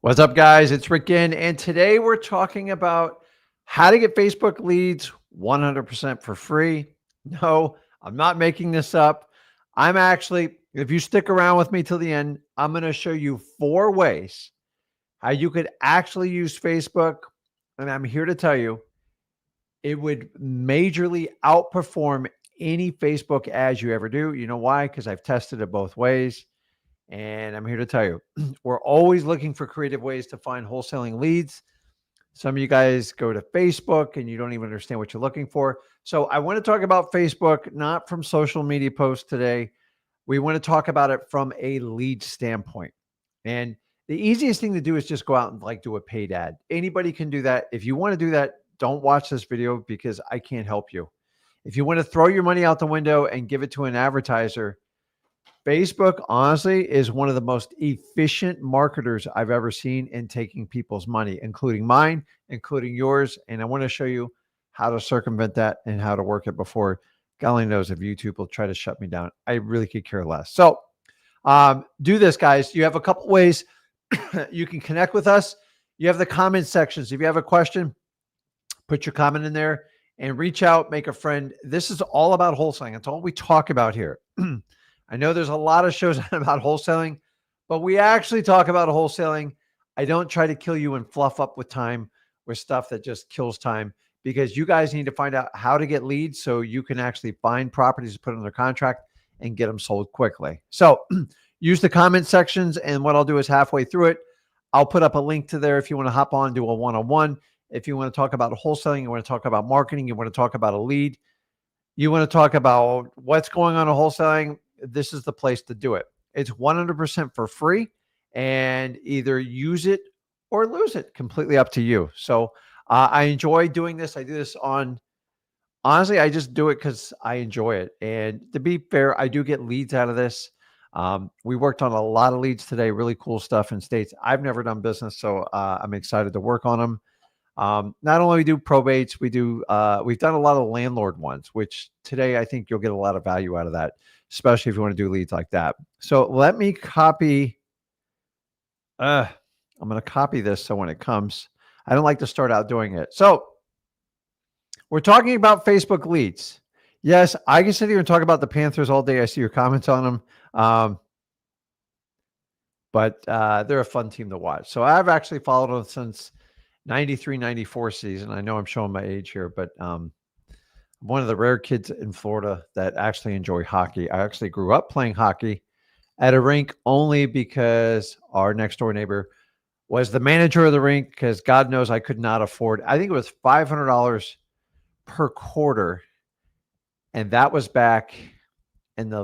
What's up, guys? It's Rick Ginn, and today we're talking about how to get Facebook leads 100% for free. No, I'm not making this up. I'm actually, if you stick around with me till the end, I'm going to show you 4 ways how you could actually use Facebook. And I'm here to tell you it would majorly outperform any Facebook ads you ever do. You know why? Because I've tested it both ways. And I'm here to tell you, we're always looking for creative ways to find wholesaling leads. Some of you guys go to Facebook and you don't even understand what you're looking for. So I want to talk about Facebook, not from social media posts today. We want to talk about it from a lead standpoint. And the easiest thing to do is just go out and do a paid ad. Anybody can do that. If you want to do that, don't watch this video because I can't help you. If you want to throw your money out the window and give it to an advertiser, Facebook, honestly, is one of the most efficient marketers I've ever seen in taking people's money, including mine, including yours. And I want to show you how to circumvent that and how to work it before God only knows if YouTube will try to shut me down. I really could care less. So do this, guys. You have a couple ways you can connect with us. You have the comment sections. If you have a question, put your comment in there and reach out, make a friend. This is all about wholesaling. It's all we talk about here. I know there's a lot of shows about wholesaling, but we actually talk about wholesaling. I don't try to kill you and fluff up with time with stuff that just kills time, because you guys need to find out how to get leads so you can actually find properties to put under contract and get them sold quickly. So use the comment sections, and what I'll do is halfway through it, I'll put up a link to there if you want to hop on, do a one-on-one. If you want to talk about wholesaling, you want to talk about marketing, you want to talk about a lead, you want to talk about what's going on in wholesaling, this is the place to do it. It's 100% for free, and either use it or lose it. Completely up to you. So I enjoy doing this. I do this honestly, I just do it because I enjoy it. And to be fair, I do get leads out of this. We worked on a lot of leads today, really cool stuff in states I've never done business. So I'm excited to work on them. Not only we do probates, we've done a lot of landlord ones, which today I think you'll get a lot of value out of that, especially if you want to do leads like that. So let me copy. I'm going to copy this so when it comes, I don't like to start out doing it. So we're talking about Facebook leads. Yes, I can sit here and talk about the Panthers all day. I see your comments on them. But they're a fun team to watch. So I've actually followed them since 93, 94 season. I know I'm showing my age here, but I'm one of the rare kids in Florida that actually enjoy hockey. I actually grew up playing hockey at a rink only because our next door neighbor was the manager of the rink, because God knows I could not afford, I think it was $500 per quarter. And that was back in the,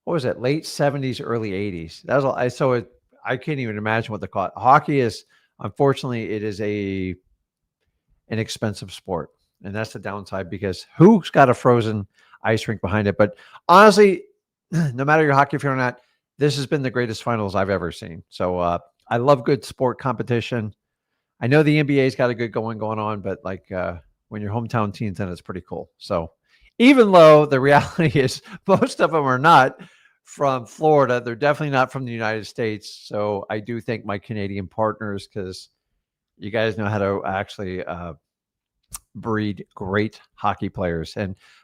what was it? Late 70s, early 80s. That was, I can't even imagine what the cost. Hockey is, unfortunately, it is an expensive sport. And that's the downside, because who's got a frozen ice rink behind it? But honestly, no matter your hockey fan or not, this has been the greatest finals I've ever seen. So I love good sport competition. I know the NBA's got a good going on, but when your hometown team's in, it's pretty cool. So even though the reality is most of them are not from Florida, they're definitely not from the United States. So I do thank my Canadian partners, because you guys know how to actually breed great hockey players.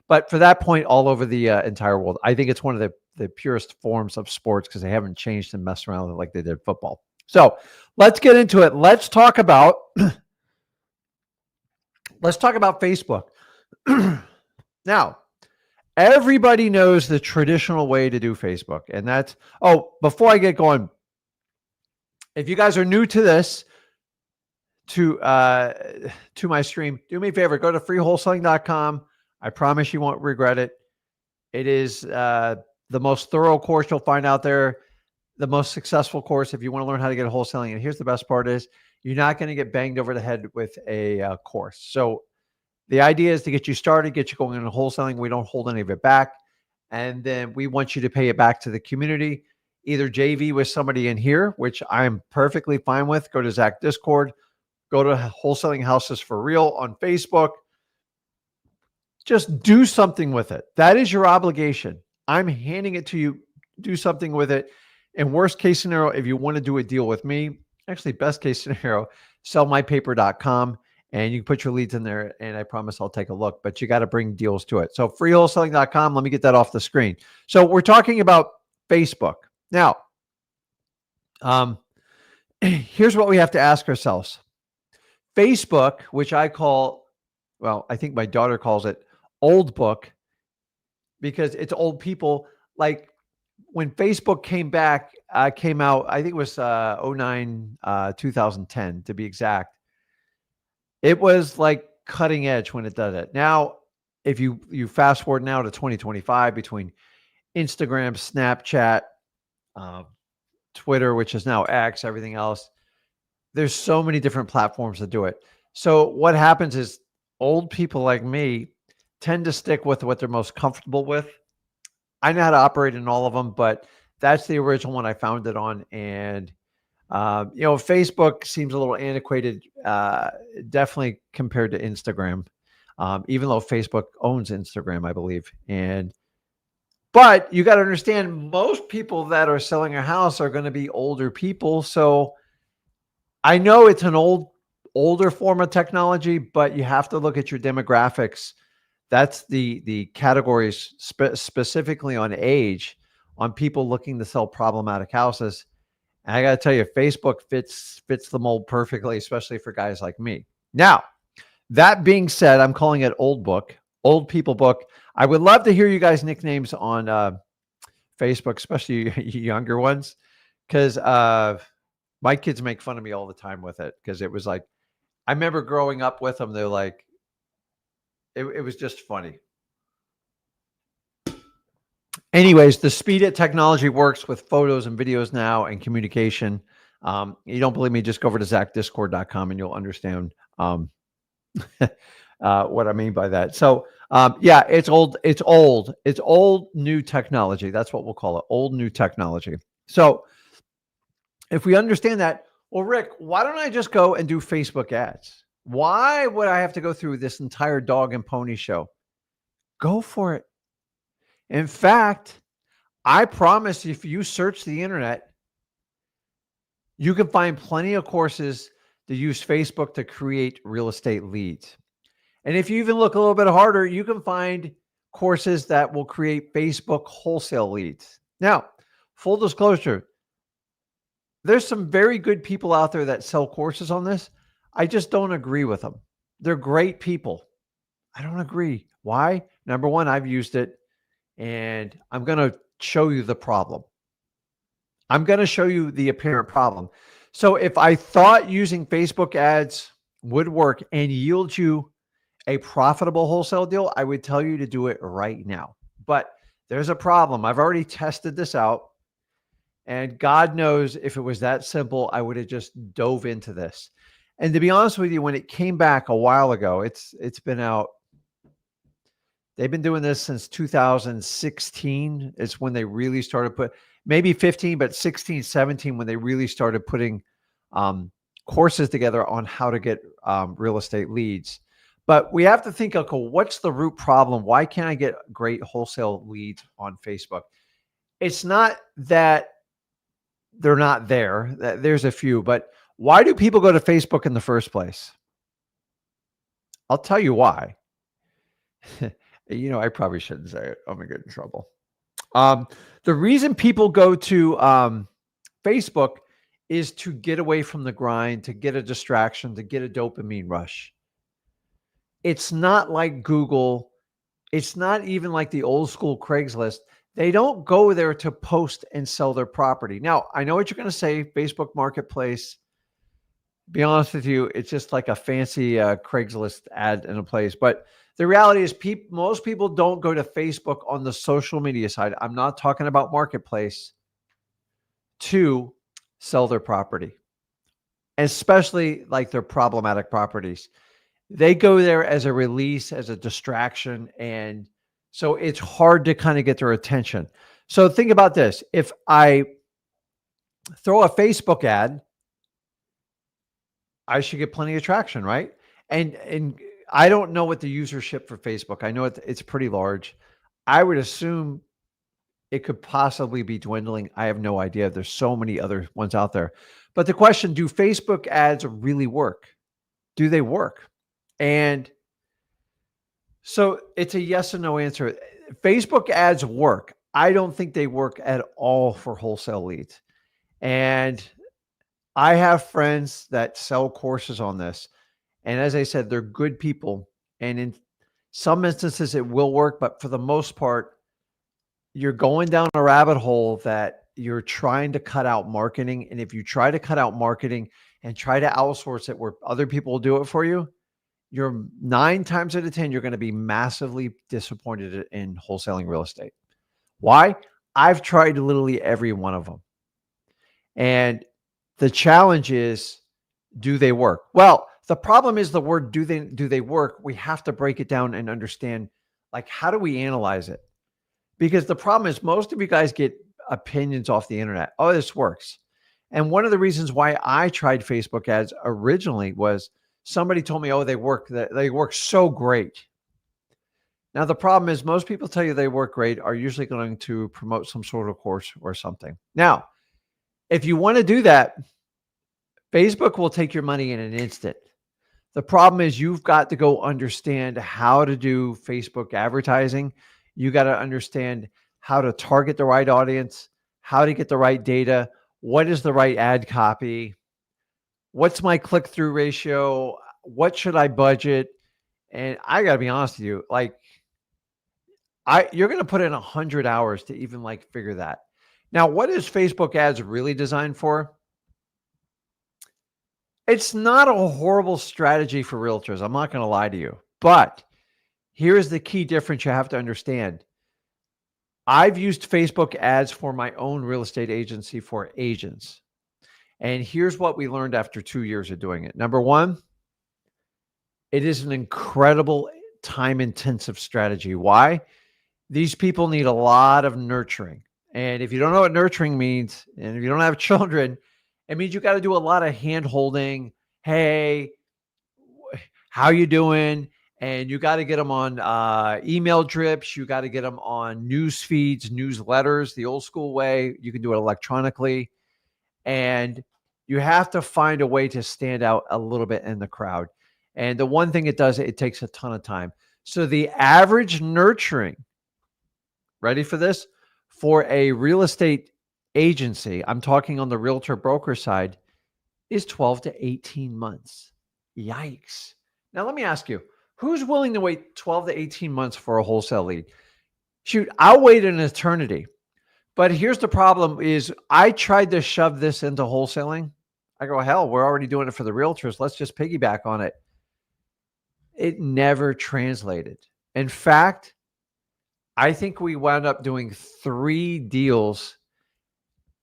But for that point, all over the entire world, I think it's one of the purest forms of sports, because they haven't changed and messed around with it like they did football. So let's get into it. Let's talk about Facebook. Now, everybody knows the traditional way to do Facebook, and that's, before I get going, if you guys are new to this, to my stream, do me a favor, go to freewholesaling.com. I promise you won't regret it. It is the most thorough course you'll find out there, the most successful course if you want to learn how to get wholesaling. And here's the best part is, you're not going to get banged over the head with a course. So the idea is to get you started, get you going into wholesaling. We don't hold any of it back. And then we want you to pay it back to the community, either JV with somebody in here, which I'm perfectly fine with. Go to Zach Discord, go to Wholesaling Houses for Real on Facebook. Just do something with it. That is your obligation. I'm handing it to you. Do something with it. In worst case scenario, if you want to do a deal with me, actually best case scenario, sellmypaper.com and you can put your leads in there and I promise I'll take a look, but you got to bring deals to it. So freewholesaling.com, let me get that off the screen. So we're talking about Facebook. Now, here's what we have to ask ourselves. Facebook, which I call, well, I think my daughter calls it old book because it's old people. Like when Facebook came out, I think it was 09, 2010 to be exact. It was like cutting edge when it did it. Now, if you fast forward now to 2025 between Instagram, Snapchat, Twitter, which is now X, everything else, there's so many different platforms that do it. So what happens is old people like me tend to stick with what they're most comfortable with. I know how to operate in all of them, but that's the original one I found it on. And, Facebook seems a little antiquated, definitely compared to Instagram, even though Facebook owns Instagram, I believe. But you got to understand, most people that are selling a house are going to be older people. So I know it's an older form of technology, but you have to look at your demographics. That's the categories specifically on age, on people looking to sell problematic houses. And I got to tell you, Facebook fits the mold perfectly, especially for guys like me. Now, that being said, I'm calling it old book, old people book. I would love to hear you guys' nicknames on Facebook, especially younger ones, because my kids make fun of me all the time with it because it was like, I remember growing up with them. They're like, it was just funny. Anyways, the speed that technology works with photos and videos now and communication. You don't believe me? Just go over to zachdiscord.com and you'll understand what I mean by that. So yeah, it's old new technology. That's what we'll call it. Old new technology. So if we understand that, well, Rick, why don't I just go and do Facebook ads? Why would I have to go through this entire dog and pony show? Go for it. In fact, I promise if you search the internet, you can find plenty of courses to use Facebook to create real estate leads. And if you even look a little bit harder, you can find courses that will create Facebook wholesale leads. Now, full disclosure, there's some very good people out there that sell courses on this. I just don't agree with them. They're great people. I don't agree. Why? Number one, I've used it and I'm going to show you the problem. I'm going to show you the apparent problem. So if I thought using Facebook ads would work and yield you a profitable wholesale deal, I would tell you to do it right now. But there's a problem. I've already tested this out. And God knows if it was that simple, I would have just dove into this. And to be honest with you, when it came back a while ago, it's been out. They've been doing this since 2016. It's when they really started maybe 15, but 16, 17, when they really started putting courses together on how to get real estate leads. But we have to think, okay, what's the root problem? Why can't I get great wholesale leads on Facebook? It's not that they're not there. There's a few, but why do people go to Facebook in the first place? I'll tell you why. I probably shouldn't say it. I'm going to get in trouble. The reason people go to Facebook is to get away from the grind, to get a distraction, to get a dopamine rush. It's not like Google. It's not even like the old school Craigslist. They don't go there to post and sell their property. Now, I know what you're going to say, Facebook Marketplace. Be honest with you, it's just like a fancy Craigslist ad in a place. But the reality is most people don't go to Facebook on the social media side. I'm not talking about Marketplace to sell their property, especially like their problematic properties. They go there as a release, as a distraction. And so it's hard to kind of get their attention. So think about this. If I throw a Facebook ad, I should get plenty of traction, right? And I don't know what the usership for Facebook. I know it's pretty large. I would assume it could possibly be dwindling. I have no idea. There's so many other ones out there. But the question, do Facebook ads really work? Do they work? And so it's a yes or no answer. Facebook ads work. I don't think they work at all for wholesale leads. And I have friends that sell courses on this. And as I said, they're good people. And in some instances, it will work. But for the most part, you're going down a rabbit hole that you're trying to cut out marketing. And if you try to cut out marketing and try to outsource it where other people will do it for you, you're 9 times out of 10, you're going to be massively disappointed in wholesaling real estate. Why? I've tried literally every one of them. And the challenge is, do they work? Well, the problem is the word do they work? We have to break it down and understand, like, how do we analyze it? Because the problem is most of you guys get opinions off the internet. Oh, this works. And one of the reasons why I tried Facebook ads originally was somebody told me, oh, they work so great. Now, the problem is most people tell you they work great are usually going to promote some sort of course or something. Now, if you want to do that, Facebook will take your money in an instant. The problem is you've got to go understand how to do Facebook advertising. You got to understand how to target the right audience, how to get the right data, what is the right ad copy, what's my click-through ratio, what should I budget? And I got to be honest with you, like, you're going to put in 100 hours to even like figure that. Now, what is Facebook ads really designed for? It's not a horrible strategy for realtors. I'm not going to lie to you, but here's the key difference you have to understand. I've used Facebook ads for my own real estate agency for agents. And here's what we learned after 2 years of doing it. Number one, it is an incredible time-intensive strategy. Why? These people need a lot of nurturing. And if you don't know what nurturing means, and if you don't have children, it means you got to do a lot of hand-holding. Hey, how you doing? And you got to get them on email drips. You got to get them on news feeds, newsletters, the old school way. You can do it electronically. And you have to find a way to stand out a little bit in the crowd. And the one thing it does, it takes a ton of time. So the average nurturing, ready for this? For a real estate agency, I'm talking on the realtor broker side, is 12 to 18 months. Yikes. Now, let me ask you, who's willing to wait 12 to 18 months for a wholesale lead? Shoot, I'll wait an eternity. But here's the problem is I tried to shove this into wholesaling. I go, hell, we're already doing it for the realtors. Let's just piggyback on it. It never translated. In fact, I think we wound up doing 3 deals.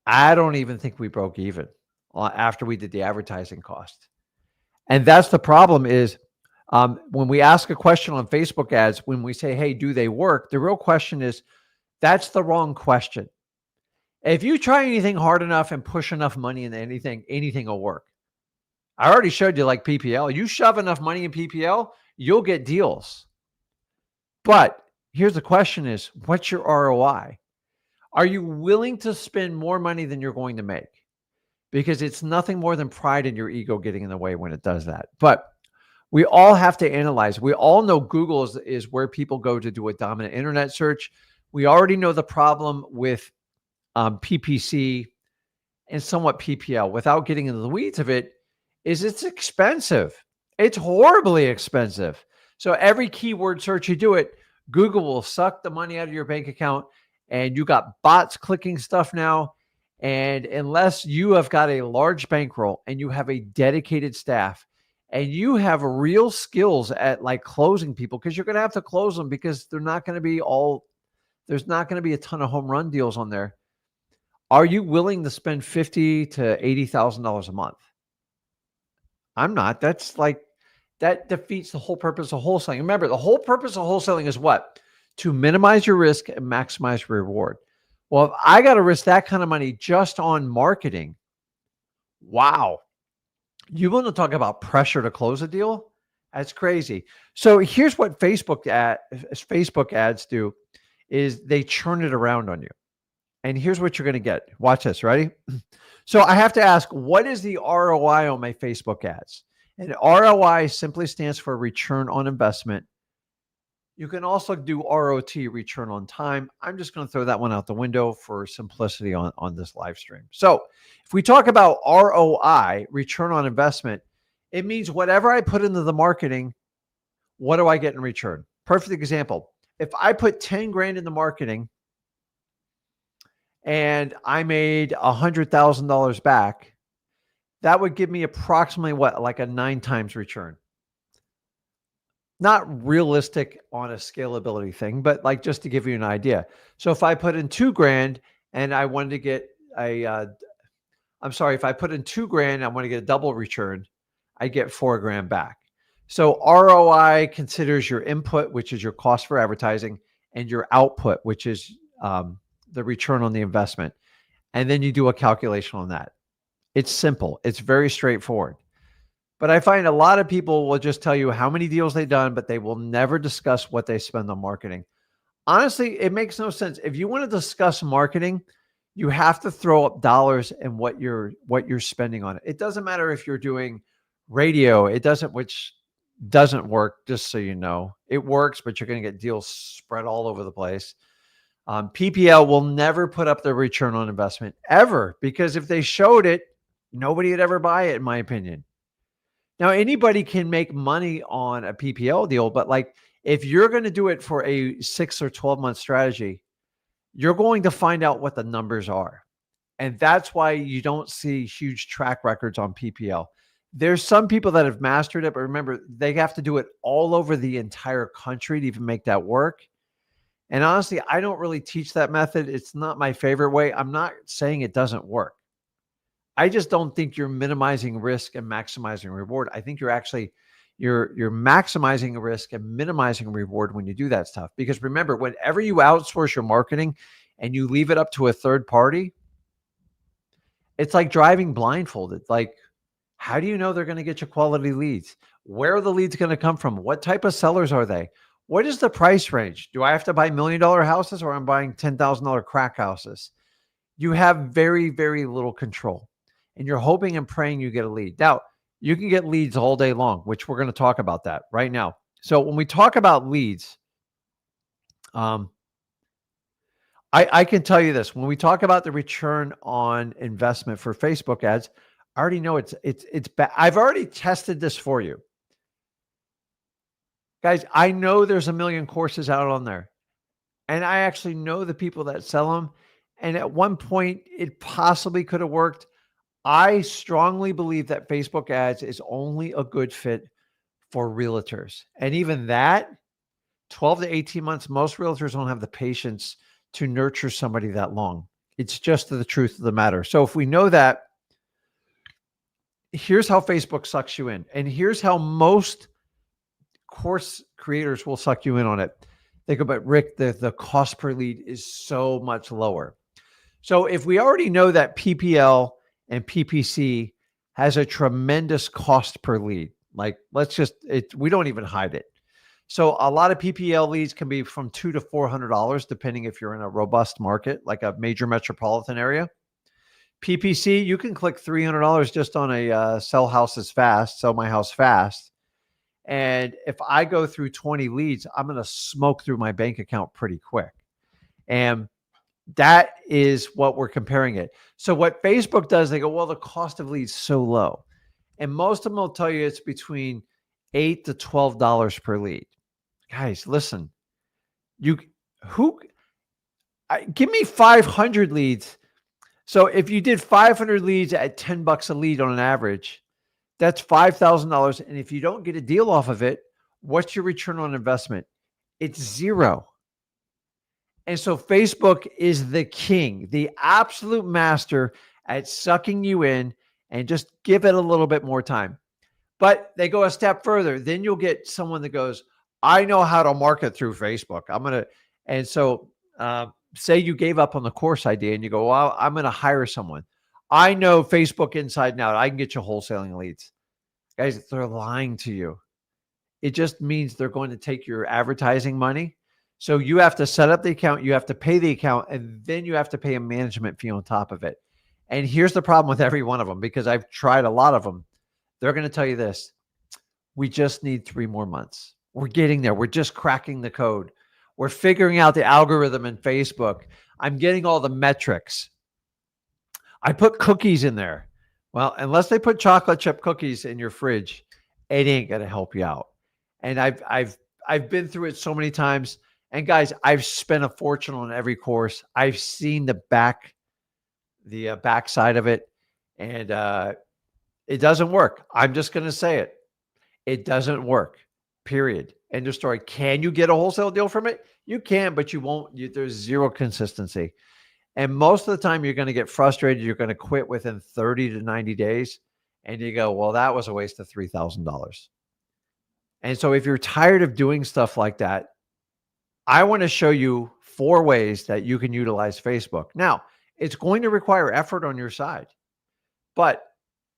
I don't even think we broke even after we did the advertising cost. And that's the problem is when we ask a question on Facebook ads, when we say, hey, do they work? The real question is, that's the wrong question. If you try anything hard enough and push enough money into anything will work. I already showed you like PPL. You shove enough money in PPL, you'll get deals. But here's the question is, what's your ROI? Are you willing to spend more money than you're going to make? Because it's nothing more than pride and your ego getting in the way when it does that. But we all have to analyze. We all know Google is where people go to do a dominant internet search. We already know the problem with PPC and somewhat PPL, without getting into the weeds of it, is it's expensive. It's horribly expensive. So every keyword search you do it, Google will suck the money out of your bank account, and you got bots clicking stuff now. And unless you have got a large bankroll and you have a dedicated staff and you have real skills at like closing people, because you're going to have to close them because there's not going to be a ton of home run deals on there. Are you willing to spend $50,000 to $80,000 a month? I'm not. That defeats the whole purpose of wholesaling. Remember, the whole purpose of wholesaling is what? To minimize your risk and maximize your reward. Well, if I got to risk that kind of money just on marketing, wow. You want to talk about pressure to close a deal? That's crazy. So here's what Facebook ads do is they churn it around on you. And here's what you're going to get. Watch this. Ready? So I have to ask, what is the ROI on my Facebook ads? And ROI simply stands for return on investment. You can also do ROT, return on time. I'm just going to throw that one out the window for simplicity on this live stream. So if we talk about ROI, return on investment, it means whatever I put into the marketing, what do I get in return? Perfect example. If I put 10 grand in the marketing and I made $100,000 back, that would give me approximately what, like a 9 times return. Not realistic on a scalability thing, but like just to give you an idea. So if I put in 2 grand and I wanted to get if I put in 2 grand, I want to get a double return, I get 4 grand back. So ROI considers your input, which is your cost for advertising, and your output, which is the return on the investment. And then you do a calculation on that. It's simple. It's very straightforward. But I find a lot of people will just tell you how many deals they've done, but they will never discuss what they spend on marketing. Honestly, it makes no sense. If you want to discuss marketing, you have to throw up dollars and what you're spending on it. It doesn't matter if you're doing radio, which doesn't work, just so you know. It works, but you're going to get deals spread all over the place. PPL will never put up their return on investment ever, because if they showed it, nobody would ever buy it, in my opinion. Now, anybody can make money on a PPL deal, but like if you're going to do it for a 6 or 12-month strategy, you're going to find out what the numbers are. And that's why you don't see huge track records on PPL. There's some people that have mastered it, but remember, they have to do it all over the entire country to even make that work. And honestly, I don't really teach that method. It's not my favorite way. I'm not saying it doesn't work. I just don't think you're minimizing risk and maximizing reward. I think you're actually you're maximizing risk and minimizing reward when you do that stuff. Because remember, whenever you outsource your marketing and you leave it up to a third party, it's like driving blindfolded. Like, how do you know they're going to get you quality leads? Where are the leads going to come from? What type of sellers are they? What is the price range? Do I have to buy $1 million houses, or I'm buying $10,000 crack houses? You have very, very little control. And you're hoping and praying you get a lead. Now, you can get leads all day long, which we're going to talk about that right now. So when we talk about leads, I can tell you this. When we talk about the return on investment for Facebook ads, I already know it's bad. I've already tested this for you. Guys, I know there's a million courses out on there. And I actually know the people that sell them. And at one point, it possibly could have worked. I strongly believe that Facebook ads is only a good fit for realtors. And even that, 12 to 18 months, most realtors don't have the patience to nurture somebody that long. It's just the truth of the matter. So if we know that, here's how Facebook sucks you in. And here's how most course creators will suck you in on it. They go, but Rick, the cost per lead is so much lower. So if we already know that PPL and PPC has a tremendous cost per lead, like we don't even hide it. So a lot of PPL leads can be from $200 to $400, depending if you're in a robust market, like a major metropolitan area. PPC, you can click $300 just on a sell my house fast. And if I go through 20 leads, I'm going to smoke through my bank account pretty quick. And that is what we're comparing it. So what Facebook does, they go, well, the cost of leads is so low. And most of them will tell you it's between $8 to $12 per lead. Guys, listen, give me 500 leads. So if you did 500 leads at $10 a lead on an average, that's $5,000. And if you don't get a deal off of it, what's your return on investment? It's zero. And so Facebook is the king, the absolute master at sucking you in, and just give it a little bit more time. But they go a step further. Then you'll get someone that goes, I know how to market through Facebook. And so say you gave up on the course idea and you go, well, I'm going to hire someone. I know Facebook inside and out. I can get you wholesaling leads. Guys, they're lying to you. It just means they're going to take your advertising money. So you have to set up the account, you have to pay the account, and then you have to pay a management fee on top of it. And here's the problem with every one of them, because I've tried a lot of them. They're going to tell you this: we just need 3 more months. We're getting there. We're just cracking the code. We're figuring out the algorithm in Facebook. I'm getting all the metrics. I put cookies in there. Well, unless they put chocolate chip cookies in your fridge, it ain't going to help you out. And I've been through it so many times. And guys, I've spent a fortune on every course. I've seen the backside of it, and it doesn't work. I'm just going to say it. It doesn't work. Period. End of story. Can you get a wholesale deal from it? You can, but you won't. There's zero consistency. And most of the time, you're going to get frustrated. You're going to quit within 30 to 90 days. And you go, well, that was a waste of $3,000. And so if you're tired of doing stuff like that, I want to show you 4 ways that you can utilize Facebook. Now, it's going to require effort on your side. But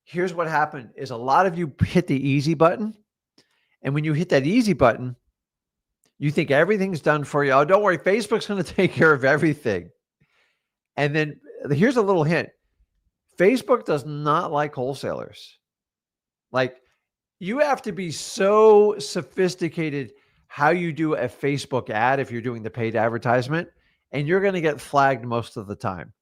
here's what happened is a lot of you hit the easy button. And when you hit that easy button, you think everything's done for you. Oh, don't worry, Facebook's going to take care of everything. And then here's a little hint. Facebook does not like wholesalers. Like, you have to be so sophisticated how you do a Facebook ad if you're doing the paid advertisement, and you're going to get flagged most of the time.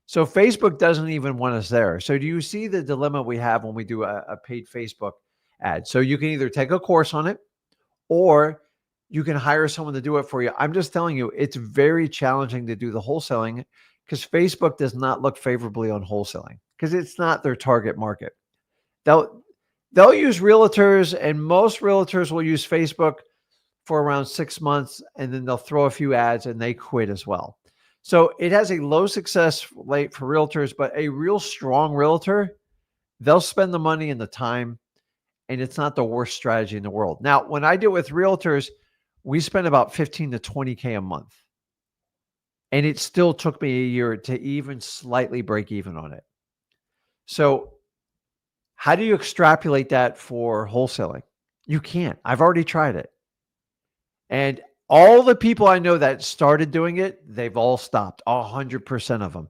So Facebook doesn't even want us there. So do you see the dilemma we have when we do a paid Facebook ad? So you can either take a course on it, or you can hire someone to do it for you. I'm just telling you, it's very challenging to do the wholesaling because Facebook does not look favorably on wholesaling because it's not their target market. They'll use realtors, and most realtors will use Facebook for around 6 months, and then they'll throw a few ads and they quit as well. So it has a low success rate for realtors, but a real strong realtor, they'll spend the money and the time, and it's not the worst strategy in the world. Now, when I deal with realtors, we spend about 15 to 20K a month. And it still took me a year to even slightly break even on it. So how do you extrapolate that for wholesaling? You can't. I've already tried it. And all the people I know that started doing it, they've all stopped, 100% of them.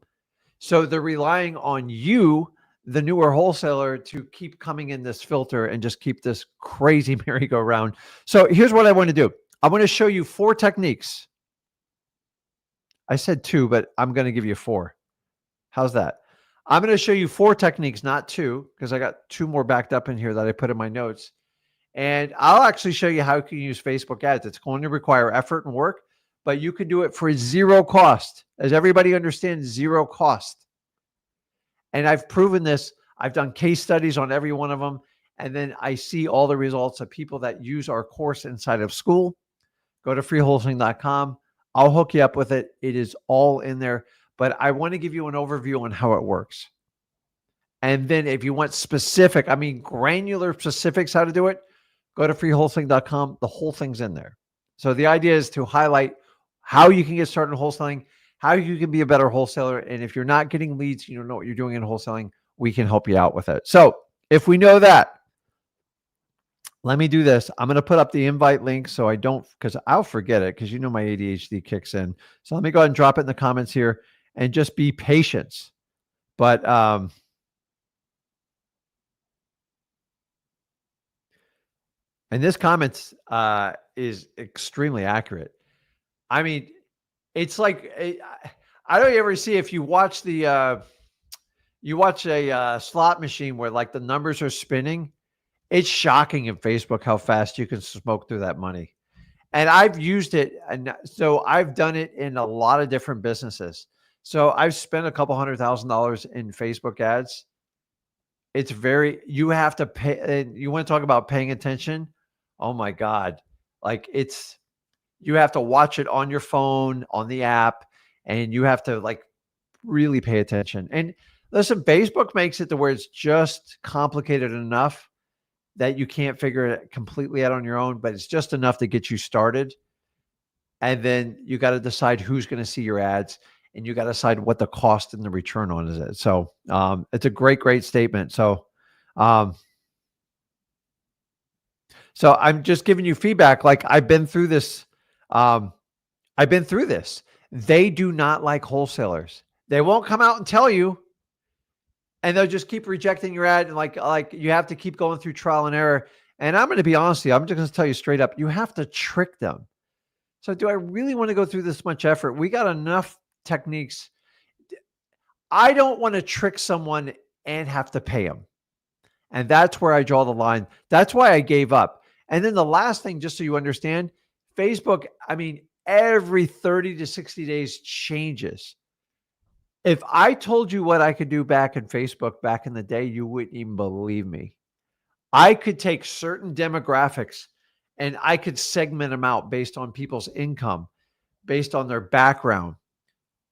So they're relying on you, the newer wholesaler, to keep coming in this filter and just keep this crazy merry-go-round. So here's what I want to do. I want to show you 4 techniques. I said 2, but I'm going to give you 4. How's that? I'm going to show you 4 techniques, not 2, because I got 2 more backed up in here that I put in my notes. And I'll actually show you how you can use Facebook ads. It's going to require effort and work, but you can do it for 0 cost. As everybody understands, 0 cost. And I've proven this. I've done case studies on every one of them. And then I see all the results of people that use our course inside of school. Go to freewholesaling.com. I'll hook you up with it. It is all in there. But I want to give you an overview on how it works. And then if you want specific, granular specifics how to do it, go to freewholesaling.com. The whole thing's in there. So the idea is to highlight how you can get started in wholesaling, how you can be a better wholesaler. And if you're not getting leads, you don't know what you're doing in wholesaling, we can help you out with it. So if we know that, let me do this. I'm going to put up the invite link so I don't, because I'll forget it, because my ADHD kicks in. So let me go ahead and drop it in the comments here and just be patient. But and this comment is extremely accurate. It's like, I don't ever see, if you watch a slot machine where like the numbers are spinning, it's shocking in Facebook how fast you can smoke through that money. And I've used it. And so I've done it in a lot of different businesses. So I've spent a couple $100,000 in Facebook ads. It's you have to pay. You want to talk about paying attention? Oh my God. Like you have to watch it on your phone, on the app, and you have to like really pay attention. And listen, Facebook makes it to where it's just complicated enough that you can't figure it completely out on your own, but it's just enough to get you started. And then you got to decide who's going to see your ads, and you got to decide what the cost and the return on is. So it's a great, great statement. So I'm just giving you feedback. Like I've been through this I've been through this. They do not like wholesalers. They won't come out and tell you, and they'll just keep rejecting your ad. And like you have to keep going through trial and error. And I'm going to be honest with you. I'm just going to tell you straight up. You have to trick them. So do I really want to go through this much effort? We got enough techniques. I don't want to trick someone and have to pay them. And that's where I draw the line. That's why I gave up. And then the last thing, just so you understand, Facebook, I mean, every 30 to 60 days changes. If I told you what I could do back in Facebook back in the day, you wouldn't even believe me. I could take certain demographics and I could segment them out based on people's income, based on their background.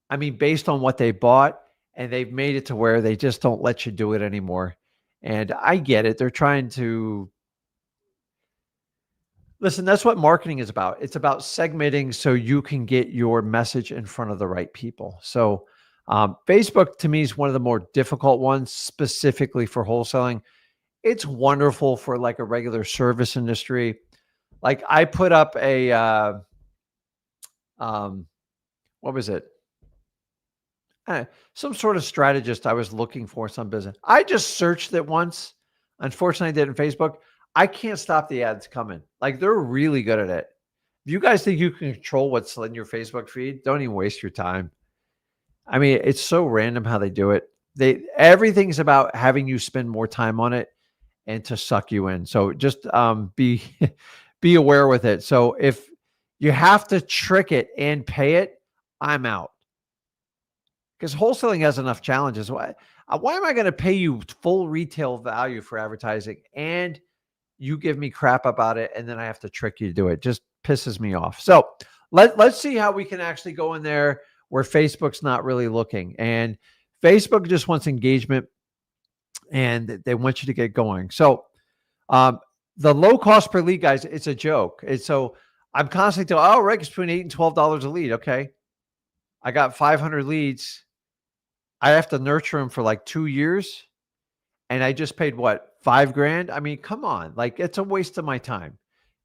I mean, based on what they bought, and they've made it to where they just don't let you do it anymore. And I get it. They're trying to listen. That's what marketing is about. It's about segmenting so you can get your message in front of the right people. So Facebook to me is one of the more difficult ones, specifically for wholesaling. It's wonderful for like a regular service industry. Like I put up a, what was it? Some sort of strategist I was looking for some business. I just searched it once. Unfortunately, I did in Facebook. I can't stop the ads coming. Like they're really good at it. If you guys think you can control what's in your Facebook feed, don't even waste your time. I mean, it's so random how they do it. Everything's about having you spend more time on it and to suck you in. So just be be aware with it. So if you have to trick it and pay it, I'm out. Because wholesaling has enough challenges. Why am I going to pay you full retail value for advertising and you give me crap about it and then I have to trick you to do it? Just pisses me off. So let's see how we can actually go in there where Facebook's not really looking. And Facebook just wants engagement and they want you to get going. So the low cost per lead, guys, it's a joke. It's so I'm constantly telling, Rick, it's between $8 and $12 a lead. Okay. I got 500 leads. I have to nurture them for like 2 years. And I just paid what, $5,000? I mean, come on. Like it's a waste of my time.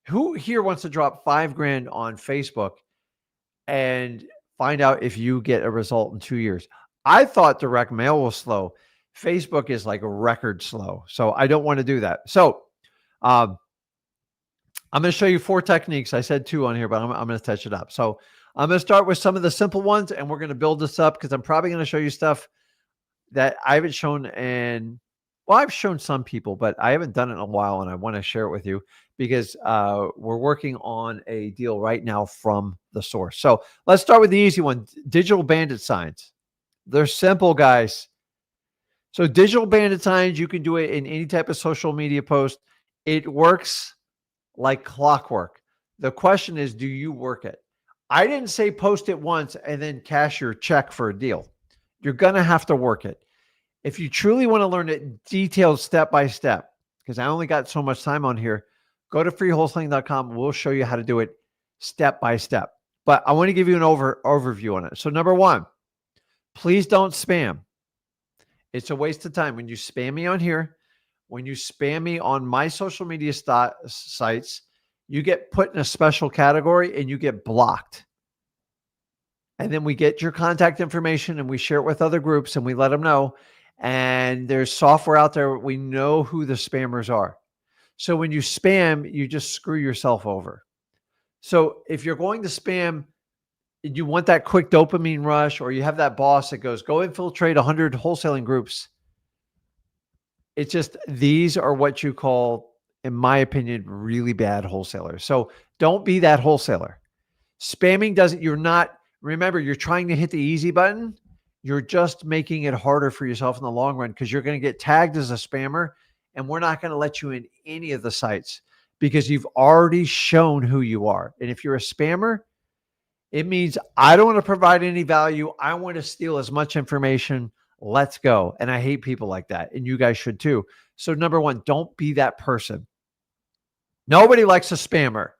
Who here wants to drop $5,000 on Facebook and find out if you get a result in 2 years? I thought direct mail was slow. Facebook is like record slow. So I don't want to do that. So I'm going to show you 4 techniques. I said 2 on here, but I'm going to touch it up. So I'm going to start with some of the simple ones and we're going to build this up because I'm probably going to show you stuff that I haven't shown. And well, I've shown some people, but I haven't done it in a while. And I want to share it with you because we're working on a deal right now from the source. So let's start with the easy one, digital bandit signs. They're simple, guys. So digital bandit signs, you can do it in any type of social media post. It works like clockwork. The question is, do you work it? I didn't say post it once and then cash your check for a deal. You're going to have to work it. If you truly want to learn it detailed step by step, because I only got so much time on here, go to freewholesaling.com. We'll show you how to do it step by step. But I want to give you an overview on it. So number 1, please don't spam. It's a waste of time. When you spam me on here, when you spam me on my social media sites, you get put in a special category and you get blocked. And then we get your contact information and we share it with other groups and we let them know. And there's software out there. We know who the spammers are. So when you spam, you just screw yourself over. So if you're going to spam, you want that quick dopamine rush, or you have that boss that goes, go infiltrate 100 wholesaling groups. It's just, these are what you call, in my opinion, really bad wholesalers. So don't be that wholesaler. Spamming doesn't, remember, you're trying to hit the easy button. You're just making it harder for yourself in the long run because you're going to get tagged as a spammer and we're not going to let you in any of the sites because you've already shown who you are. And if you're a spammer, it means I don't want to provide any value. I want to steal as much information. Let's go. And I hate people like that. And you guys should too. So number 1, don't be that person. Nobody likes a spammer.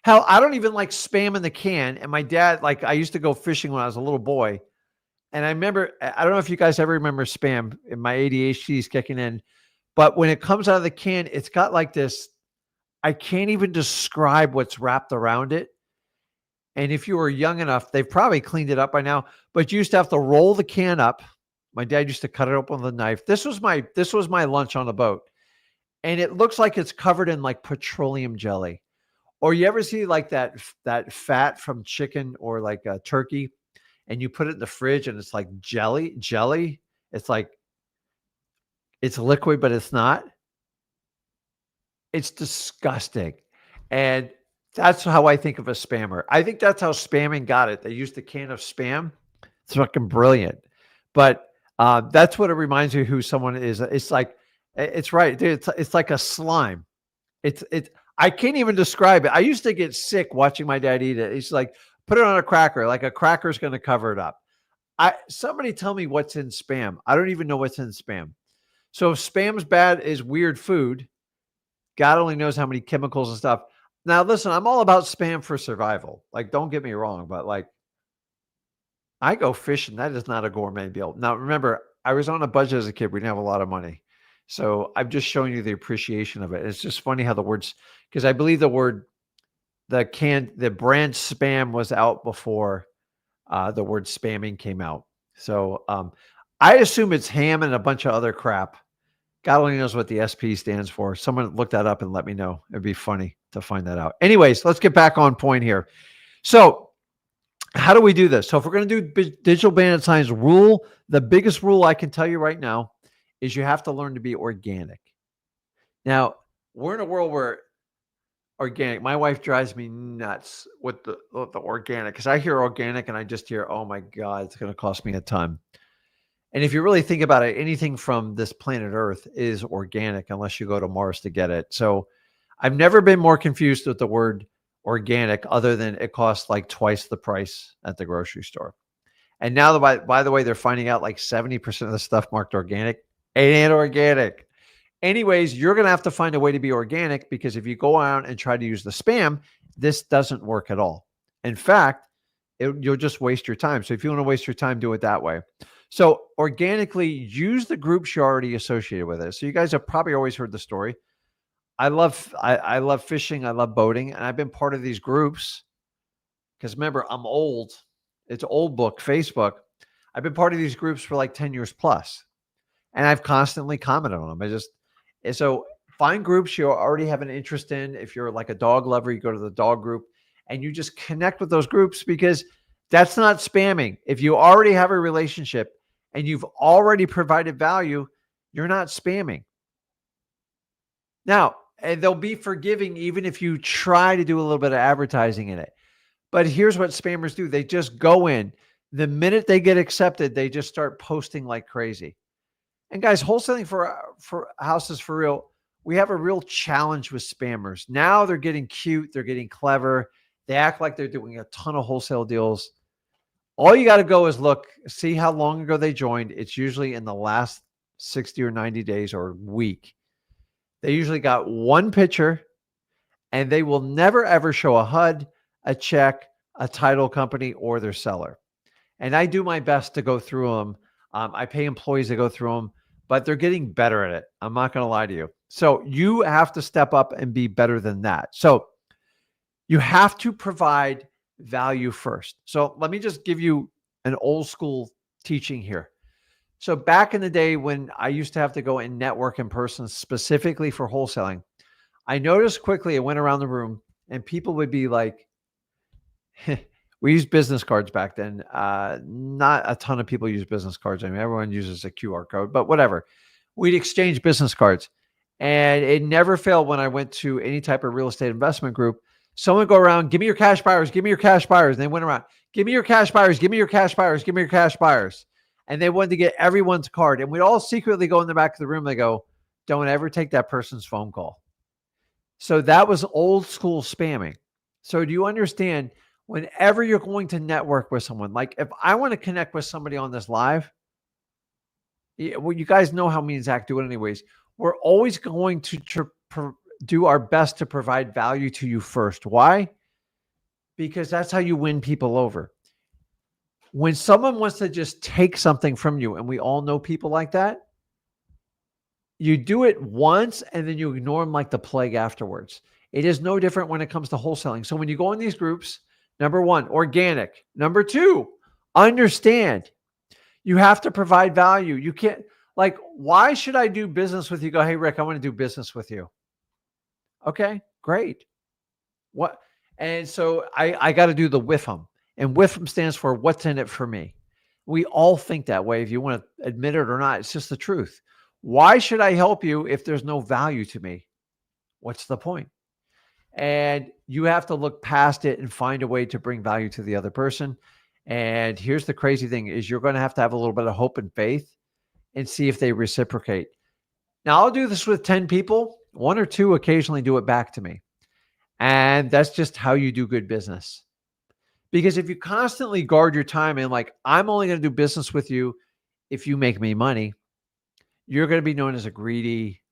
Hell, I don't even like spam in the can. And my dad, like I used to go fishing when I was a little boy. And I remember, I don't know if you guys ever remember spam, and my ADHD is kicking in. But when it comes out of the can, it's got like this, I can't even describe what's wrapped around it. And if you were young enough, they've probably cleaned it up by now, but you used to have to roll the can up. My dad used to cut it open with a knife. This was my lunch on the boat. And it looks like it's covered in like petroleum jelly. Or you ever see like that fat from chicken or like a turkey, and you put it in the fridge and it's like jelly. It's like it's liquid, but it's not. It's disgusting. And that's how I think of a spammer. I think that's how spamming got it. They used a can of spam. It's fucking brilliant. But that's what it reminds you who someone is. It's like, it's right. Dude, it's like a slime. It's I can't even describe it. I used to get sick watching my dad eat it. He's like, put it on a cracker. Like a cracker's going to cover it up. Somebody tell me what's in spam. I don't even know what's in spam. So if spam's bad is weird food, God only knows how many chemicals and stuff. Now, listen, I'm all about spam for survival. Like, don't get me wrong, but like, I go fishing. That is not a gourmet meal. Now, remember, I was on a budget as a kid. We didn't have a lot of money. So I'm just showing you the appreciation of it. It's just funny how the words, because I believe the brand spam was out before the word spamming came out. So I assume it's ham and a bunch of other crap. God only knows what the SP stands for. Someone look that up and let me know. It'd be funny to find that out. Anyways, let's get back on point here. So how do we do this? So if we're going to do digital bandit signs the biggest rule I can tell you right now is you have to learn to be organic. Now, we're in a world where organic, my wife drives me nuts with the organic, because I hear organic and I just hear, oh my God, it's going to cost me a ton. And if you really think about it, anything from this planet Earth is organic unless you go to Mars to get it. So I've never been more confused with the word organic other than it costs like twice the price at the grocery store. And now, by the way, they're finding out like 70% of the stuff marked organic, it ain't organic. Anyways, you're going to have to find a way to be organic, because if you go out and try to use the spam, this doesn't work at all. In fact, you'll just waste your time. So if you want to waste your time, do it that way. So organically use the groups you're already associated with it. So you guys have probably always heard the story. I love fishing. I love boating. And I've been part of these groups because remember, I'm old. It's old book, Facebook. I've been part of these groups for like 10 years plus. And I've constantly commented on them. So find groups you already have an interest in. If you're like a dog lover, you go to the dog group and you just connect with those groups, because that's not spamming. If you already have a relationship and you've already provided value, you're not spamming. Now, and they'll be forgiving even if you try to do a little bit of advertising in it. But here's what spammers do. They just go in. The minute they get accepted, they just start posting like crazy. And guys, wholesaling for houses for real, we have a real challenge with spammers. Now they're getting cute. They're getting clever. They act like they're doing a ton of wholesale deals. All you got to go is look, see how long ago they joined. It's usually in the last 60 or 90 days or week. They usually got one picture, and they will never, ever show a HUD, a check, a title company, or their seller. And I do my best to go through them. I pay employees to go through them, but they're getting better at it. I'm not going to lie to you. So you have to step up and be better than that. So you have to provide value first. So let me just give you an old school teaching here. So back in the day when I used to have to go and network in person specifically for wholesaling, I noticed quickly, I went around the room and people would be like, we used business cards back then. Not a ton of people use business cards. I mean, everyone uses a QR code, but whatever. We'd exchange business cards. And it never failed when I went to any type of real estate investment group. Someone would go around, give me your cash buyers, give me your cash buyers. And they went around, give me your cash buyers, give me your cash buyers, give me your cash buyers. And they wanted to get everyone's card. And we'd all secretly go in the back of the room. They go, don't ever take that person's phone call. So that was old school spamming. So do you understand, whenever you're going to network with someone, like if I want to connect with somebody on this live, well, you guys know how me and Zach do it anyways. We're always going to do our best to provide value to you first. Why? Because that's how you win people over. When someone wants to just take something from you, and we all know people like that, you do it once and then you ignore them like the plague afterwards. It is no different when it comes to wholesaling. So when you go in these groups, Number one, organic. Number two, understand you have to provide value. You can't, like, why should I do business with you? Go, hey, Rick, I want to do business with you. Okay, great. What? And so I got to do the with them. And with them stands for what's in it for me. We all think that way. If you want to admit it or not, it's just the truth. Why should I help you if there's no value to me? What's the point? And you have to look past it and find a way to bring value to the other person. And here's the crazy thing is you're going to have a little bit of hope and faith and see if they reciprocate. Now, I'll do this with 10 people. One or two occasionally do it back to me. And that's just how you do good business. Because if you constantly guard your time and like, I'm only going to do business with you if you make me money, you're going to be known as a greedy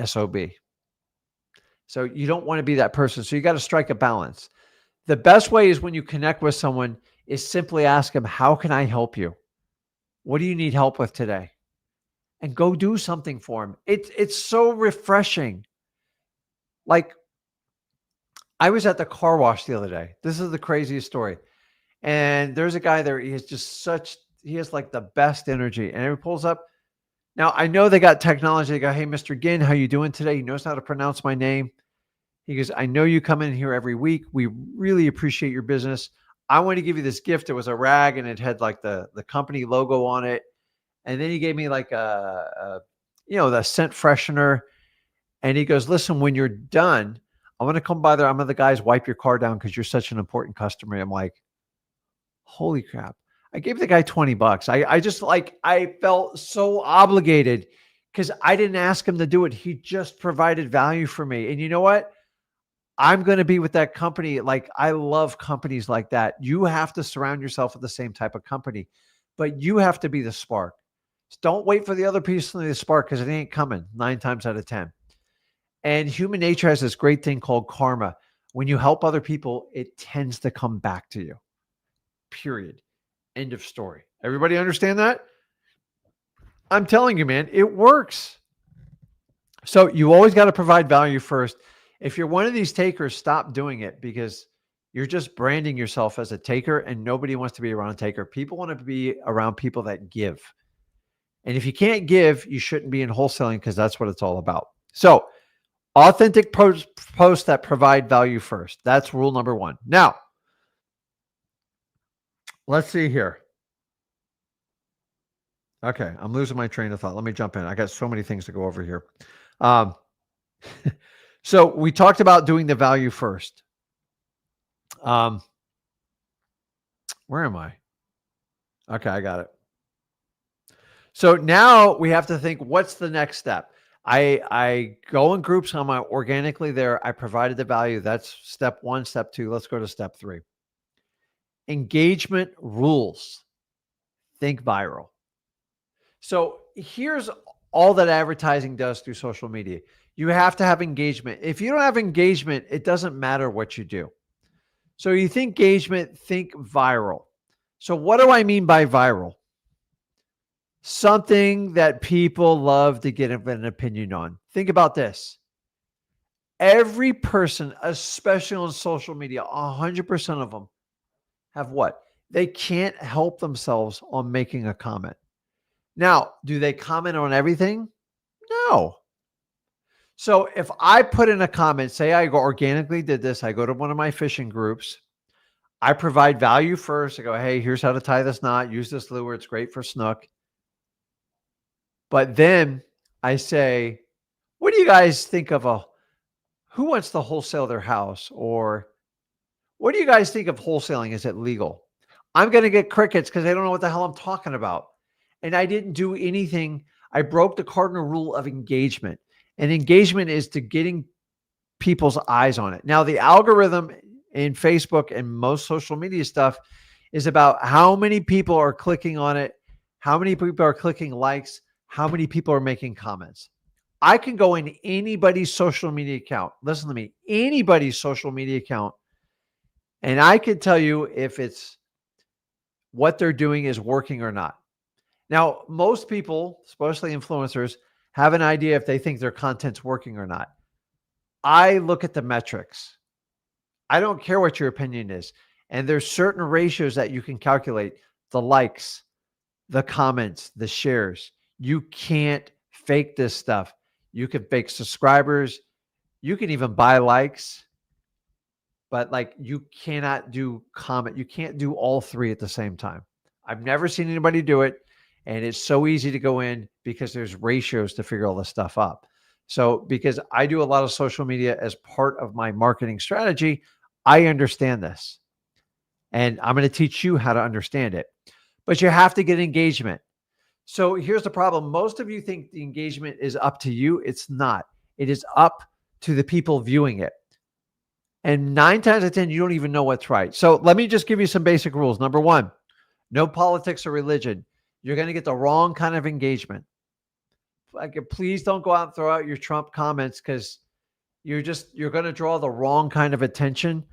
SOB. So you don't want to be that person. So you got to strike a balance. The best way is when you connect with someone is simply ask them, how can I help you? What do you need help with today? And go do something for them. It's so refreshing. Like, I was at the car wash the other day. This is the craziest story. And there's a guy there. He has like the best energy. And he pulls up. Now, I know they got technology. They go, hey, Mr. Ginn, how you doing today? He knows how to pronounce my name. He goes, I know you come in here every week. We really appreciate your business. I want to give you this gift. It was a rag and it had like the company logo on it. And then he gave me like the scent freshener. And he goes, listen, when you're done, I want to come by there. I'm going to the guys wipe your car down because you're such an important customer. I'm like, holy crap. I gave the guy $20. I felt so obligated because I didn't ask him to do it. He just provided value for me. And you know what? I'm going to be with that company. Like, I love companies like that. You have to surround yourself with the same type of company, but you have to be the spark. So don't wait for the other person to be the spark because it ain't coming 9 times out of 10. And human nature has this great thing called karma. When you help other people, it tends to come back to you. Period. End of story. Everybody understand that? I'm telling you, man, it works. So you always got to provide value first. If you're one of these takers, stop doing it because you're just branding yourself as a taker and nobody wants to be around a taker. People want to be around people that give. And if you can't give, you shouldn't be in wholesaling because that's what it's all about. So authentic posts that provide value first. That's rule number one. Now, let's see here. Okay, I'm losing my train of thought. Let me jump in. I got so many things to go over here. So we talked about doing the value first. Where am I? Okay, I got it. So now we have to think, what's the next step? I go in groups. I'm organically there. I provided the value. That's step 1. Step 2. Let's go to step 3. Engagement rules. Think viral. So here's all that advertising does through social media. You have to have engagement. If you don't have engagement, it doesn't matter what you do. So you think engagement, think viral. So what do I mean by viral? Something that people love to get an opinion on. Think about this. Every person, especially on social media, 100% of them have what? They can't help themselves on making a comment. Now, do they comment on everything? No. So if I put in a comment, say I organically did this, I go to one of my fishing groups, I provide value first. I go, hey, here's how to tie this knot. Use this lure. It's great for snook. But then I say, what do you guys think of who wants to wholesale their house? Or what do you guys think of wholesaling? Is it legal? I'm going to get crickets because they don't know what the hell I'm talking about. And I didn't do anything. I broke the cardinal rule of engagement. And engagement is to getting people's eyes on it. Now, the algorithm in Facebook and most social media stuff is about how many people are clicking on it, how many people are clicking likes, how many people are making comments. I can go in anybody's social media account. Listen to me, anybody's social media account. And I can tell you if it's what they're doing is working or not. Now, most people, especially influencers, have an idea if they think their content's working or not. I look at the metrics. I don't care what your opinion is. And there's certain ratios that you can calculate: the likes, the comments, the shares. You can't fake this stuff. You can fake subscribers. You can even buy likes, but like you cannot do comment. You can't do all three at the same time. I've never seen anybody do it. And it's so easy to go in because there's ratios to figure all this stuff up. So, because I do a lot of social media as part of my marketing strategy, I understand this. And I'm going to teach you how to understand it. But you have to get engagement. So here's the problem. Most of you think the engagement is up to you. It's not. It is up to the people viewing it. And 9 times out of 10, you don't even know what's right. So let me just give you some basic rules. Number 1, no politics or religion. You're going to get the wrong kind of engagement. Like, please don't go out and throw out your Trump comments, because you're going to draw the wrong kind of attention.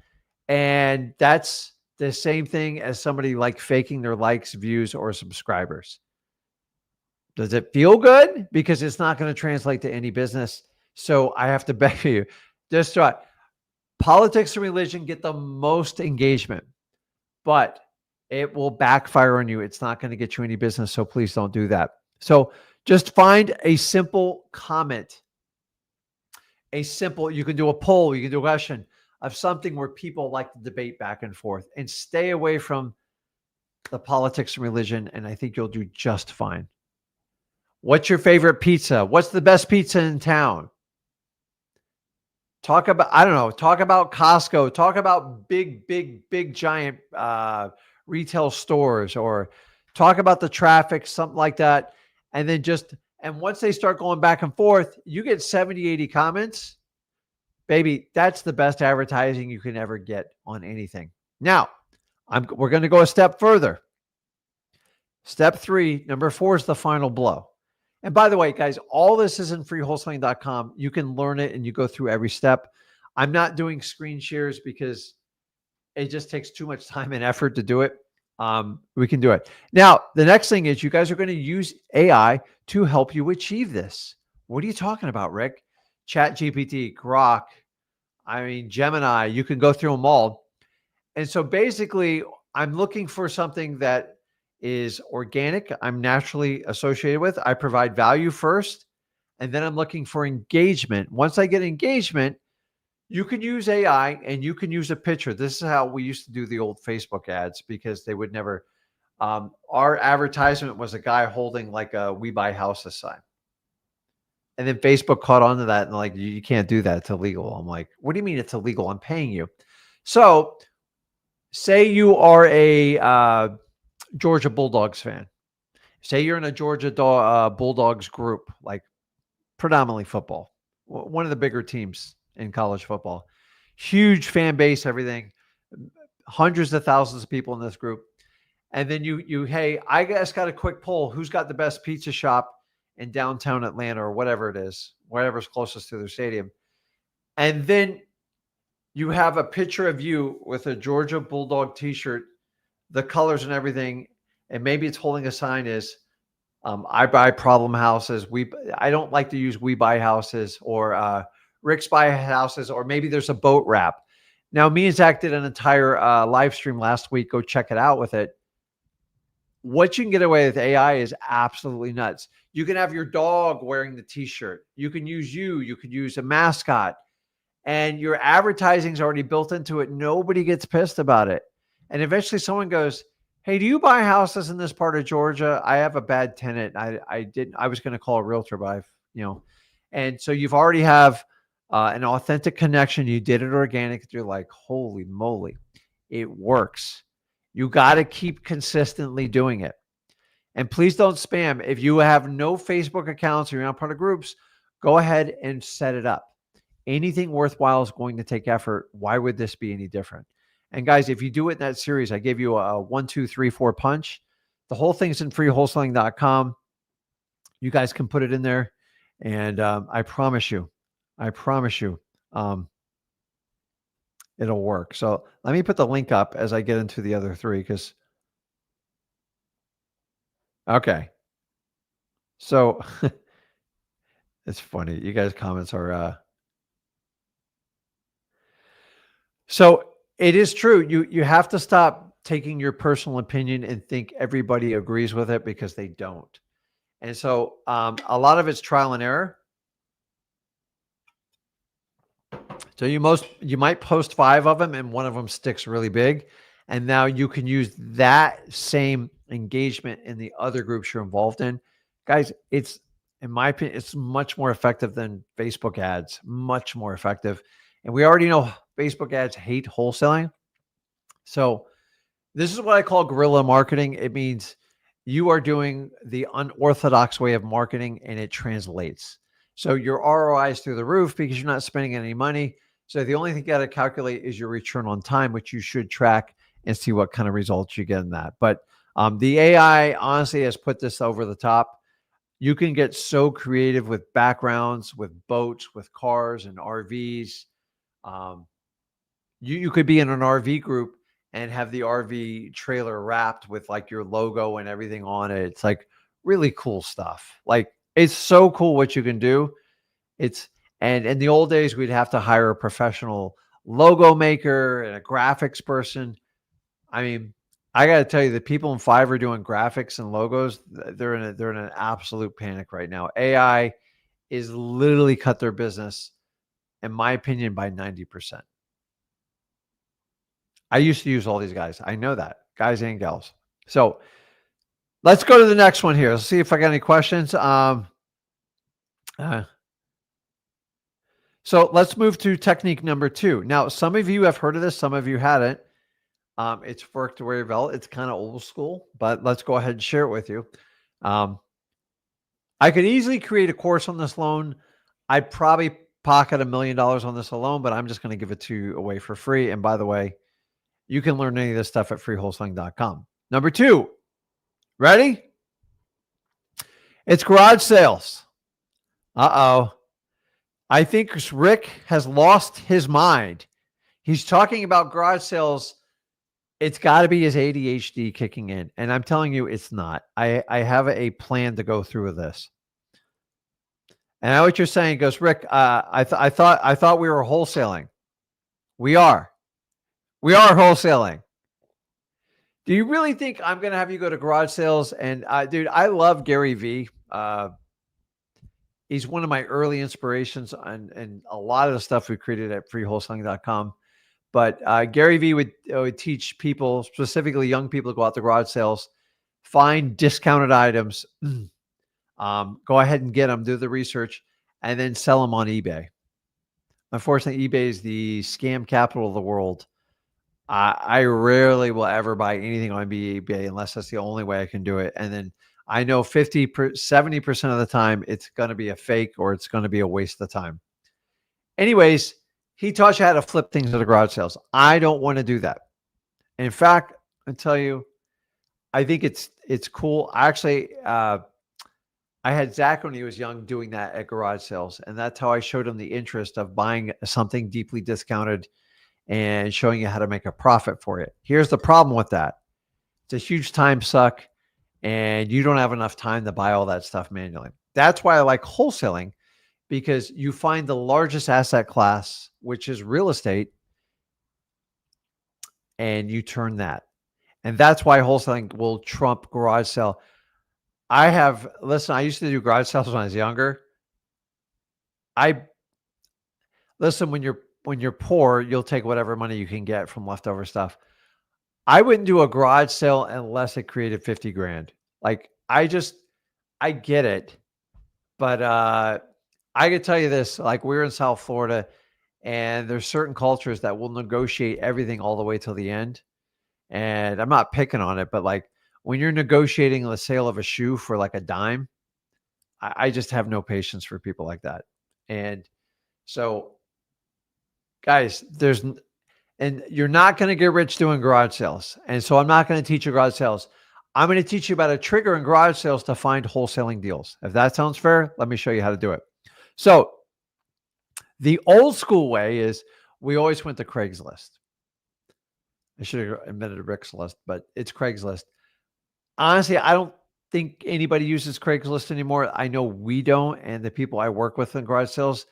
And that's the same thing as somebody like faking their likes, views, or subscribers. Does it feel good? Because it's not going to translate to any business. So I have to beg you, just try. Politics and religion get the most engagement, but it will backfire on you. It's not going to get you any business. So please don't do that. So just find a simple comment. You can do a poll, you can do a question of something where people like to debate back and forth, and stay away from the politics and religion. And I think you'll do just fine. What's your favorite pizza? What's the best pizza in town? Talk about, I don't know, talk about Costco, talk about big, giant retail stores, or talk about the traffic, something like that. And then and once they start going back and forth, you get 70, 80 comments. Baby, that's the best advertising you can ever get on anything. Now, we're going to go a step further. Step 3, number 4 is the final blow. And by the way, guys, all this is in freewholesaling.com. You can learn it and you go through every step. I'm not doing screen shares because it just takes too much time and effort to do it. We can do it. Now, the next thing is you guys are going to use AI to help you achieve this. What are you talking about, Rick? ChatGPT, Grok, Gemini, you can go through them all. And so basically, I'm looking for something that is organic, I'm naturally associated with. I provide value first, and then I'm looking for engagement. Once I get engagement, you can use AI and you can use a picture. This is how we used to do the old Facebook ads, because they would never, our advertisement was a guy holding like a "We Buy Houses" sign. And then Facebook caught on to that and like, you can't do that. It's illegal. I'm like, what do you mean it's illegal? I'm paying you. So say you are a Georgia Bulldogs fan. Say you're in a Georgia Bulldogs group, like predominantly football, one of the bigger teams in college football, huge fan base, everything, hundreds of thousands of people in this group. And then hey, I just got a quick poll. Who's got the best pizza shop in downtown Atlanta, or whatever it is, whatever's closest to their stadium? And then you have a picture of you with a Georgia Bulldog t-shirt, the colors and everything. And maybe it's holding a sign is, I buy problem houses. I don't like to use "We Buy Houses" or Rick's Buy Houses, or maybe there's a boat wrap. Now, me and Zach did an entire live stream last week. Go check it out with it. What you can get away with AI is absolutely nuts. You can have your dog wearing the t-shirt. You can use a mascot, and your advertising is already built into it. Nobody gets pissed about it. And eventually someone goes, "Hey, do you buy houses in this part of Georgia? I have a bad tenant. I was going to call a realtor, but and so you've already have an authentic connection. You did it organic. You're like, holy moly, it works. You got to keep consistently doing it. And please don't spam. If you have no Facebook accounts or you're not part of groups, go ahead and set it up. Anything worthwhile is going to take effort. Why would this be any different? And guys, if you do it in that series, I gave you a 1, 2, 3, 4 punch. The whole thing's in freewholesaling.com. You guys can put it in there. And I promise you, it'll work. So let me put the link up as I get into the other 3, okay. So it's funny. You guys' comments are, So it is true. You have to stop taking your personal opinion and think everybody agrees with it, because they don't. And so a lot of it's trial and error. So you might post 5 of them and one of them sticks really big. And now you can use that same engagement in the other groups you're involved in. Guys, it's, in my opinion, it's much more effective than Facebook ads, much more effective. And we already know Facebook ads hate wholesaling. So this is what I call guerrilla marketing. It means you are doing the unorthodox way of marketing and it translates. So your ROI is through the roof because you're not spending any money. So the only thing you got to calculate is your return on time, which you should track and see what kind of results you get in that. But the AI honestly has put this over the top. You can get so creative with backgrounds, with boats, with cars and RVs. Um, you could be in an RV group and have the RV trailer wrapped with like your logo and everything on it. It's like really cool stuff. Like it's so cool what you can do. It's, and in the old days we'd have to hire a professional logo maker and a graphics person. I mean, I got to tell you, the people in Fiverr doing graphics and logos, they're in an absolute panic right now. AI is literally cut their business, in my opinion, by 90%. I used to use all these guys. I know that, guys and gals. So let's go to the next one here. Let's see if I got any questions. So let's move to technique number 2. Now, some of you have heard of this, some of you hadn't. It's worked very well. It's kind of old school, but let's go ahead and share it with you. I could easily create a course on this loan. I'd probably pocket $1 million on this alone, but I'm just going to give it to you away for free. And by the way, you can learn any of this stuff at freewholesaling.com. Number 2, ready? It's garage sales. Uh-oh. I think Rick has lost his mind. He's talking about garage sales. It's got to be his ADHD kicking in. And I'm telling you, it's not. I have a plan to go through with this. And I know what you're saying. Goes, Rick, I thought we were wholesaling. We are. We are wholesaling. Do you really think I'm going to have you go to garage sales? And dude, I love Gary Vee. He's one of my early inspirations and a lot of the stuff we created at freewholesaling.com. But Gary Vee would teach people, specifically young people, to go out to garage sales, find discounted items, go ahead and get them, do the research, and then sell them on eBay. Unfortunately, eBay is the scam capital of the world. I rarely will ever buy anything on eBay unless that's the only way I can do it. And then I know 70% of the time it's going to be a fake or it's going to be a waste of time. Anyways, he taught you how to flip things at the garage sales. I don't want to do that. In fact, I'll tell you, I think it's cool. Actually, I had Zach when he was young doing that at garage sales. And that's how I showed him the interest of buying something deeply discounted and showing you how to make a profit for it. Here's the problem with that. It's a huge time suck and you don't have enough time to buy all that stuff manually. That's why I like wholesaling, because you find the largest asset class, which is real estate, and you turn that. And that's why wholesaling will trump garage sale. I used to do garage sales when I was younger. Listen, when you're poor, you'll take whatever money you can get from leftover stuff. I wouldn't do a garage sale unless it created 50 grand. Like I get it. But I could tell you this, like we're in South Florida and there's certain cultures that will negotiate everything all the way till the end. And I'm not picking on it, but like when you're negotiating the sale of a shoe for like a dime, I just have no patience for people like that. And so guys, and you're not going to get rich doing garage sales. And so I'm not going to teach you garage sales. I'm going to teach you about a trigger in garage sales to find wholesaling deals. If that sounds fair, let me show you how to do it. So the old school way is we always went to Craigslist. I should have invented Rick's List, but it's Craigslist. Honestly, I don't think anybody uses Craigslist anymore. I know we don't. And the people I work with in garage sales,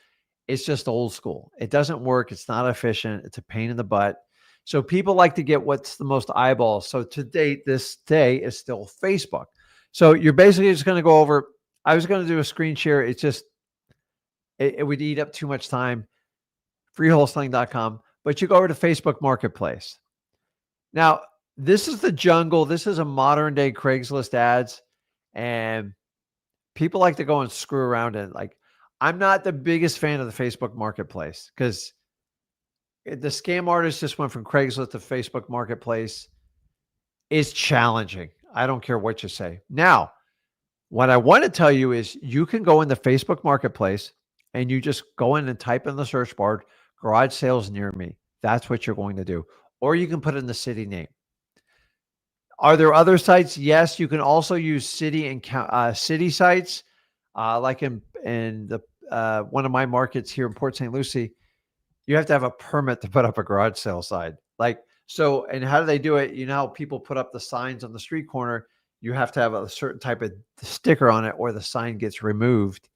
It's just old school. It doesn't work. It's not efficient. It's a pain in the butt. So people like to get what's the most eyeballs. So to date, this day is still Facebook. So you're basically just going to go over. I was going to do a screen share. It's just, it would eat up too much time. Freewholesaling.com. But you go over to Facebook Marketplace. Now, this is the jungle. This is a modern day Craigslist ads. And people like to go and screw around in it. Like, I'm not the biggest fan of the Facebook Marketplace because the scam artist just went from Craigslist to Facebook Marketplace. It's challenging. I don't care what you say. Now, what I want to tell you is you can go in the Facebook Marketplace and you just go in and type in the search bar, garage sales near me. That's what you're going to do. Or you can put in the city name. Are there other sites? Yes. You can also use city and city sites, like in the one of my markets here in Port St. Lucie. You have to have a permit to put up a garage sale sign. So, and how do they do it? You know how people put up the signs on the street corner? You have to have a certain type of sticker on it or the sign gets removed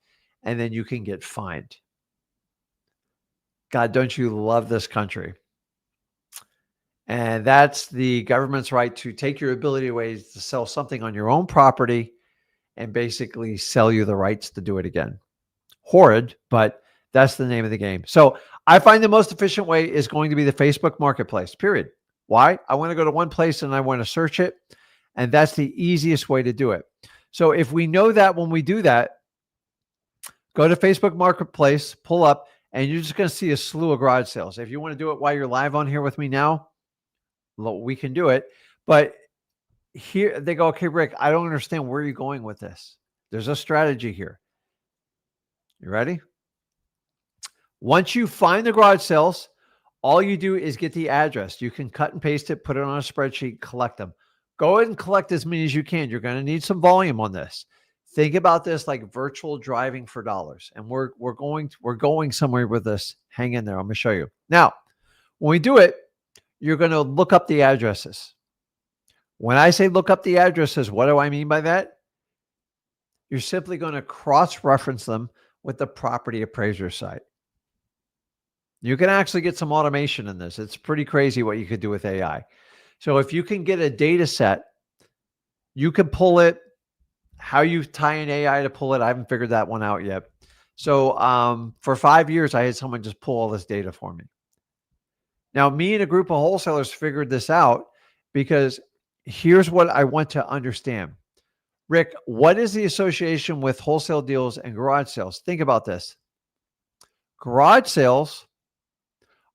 and then you can get fined. God, don't you love this country? And that's the government's right to take your ability away to sell something on your own property and basically sell you the rights to do it again. Horrid, but that's the name of the game. So I find the most efficient way is going to be the Facebook Marketplace, period. Why? I want to go to one place and I want to search it. And that's the easiest way to do it. So if we know that when we do that, go to Facebook Marketplace, pull up, and you're just going to see a slew of garage sales. If you want to do it while you're live on here with me now, we can do it. But here they go, okay, Rick, I don't understand where you're going with this. There's a strategy here. You ready? Once you find the garage sales, all you do is get the address. You can cut and paste it, put it on a spreadsheet, collect them. Go ahead and collect as many as you can. You're going to need some volume on this. Think about this like virtual driving for dollars. And we're going somewhere with this. Hang in there. I'm going to show you. Now, when we do it, you're going to look up the addresses. When I say look up the addresses, what do I mean by that? You're simply going to cross-reference them with the property appraiser site. You can actually get some automation in this. It's pretty crazy what you could do with AI. So if you can get a data set, you can pull it. How you tie in AI to pull it, I haven't figured that one out yet. So for 5 years, I had someone just pull all this data for me. Now, me and a group of wholesalers figured this out because here's what I want to understand. Rick, what is the association with wholesale deals and garage sales? Think about this. Garage sales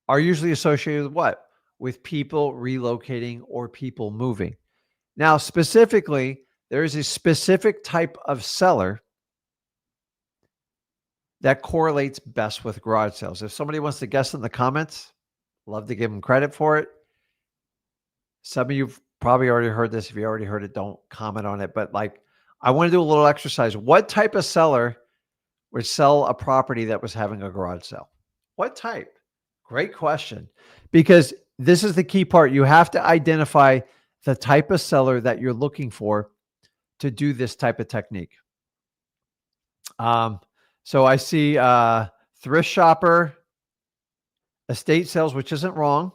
are usually associated with what? With people relocating or people moving. Now, specifically, there is a specific type of seller that correlates best with garage sales. If somebody wants to guess in the comments, love to give them credit for it. Some of you've probably already heard this. If you already heard it, don't comment on it. But like, I want to do a little exercise. What type of seller would sell a property that was having a garage sale? What type? Great question. Because this is the key part. You have to identify the type of seller that you're looking for to do this type of technique. So I see thrift shopper, estate sales, which isn't wrong.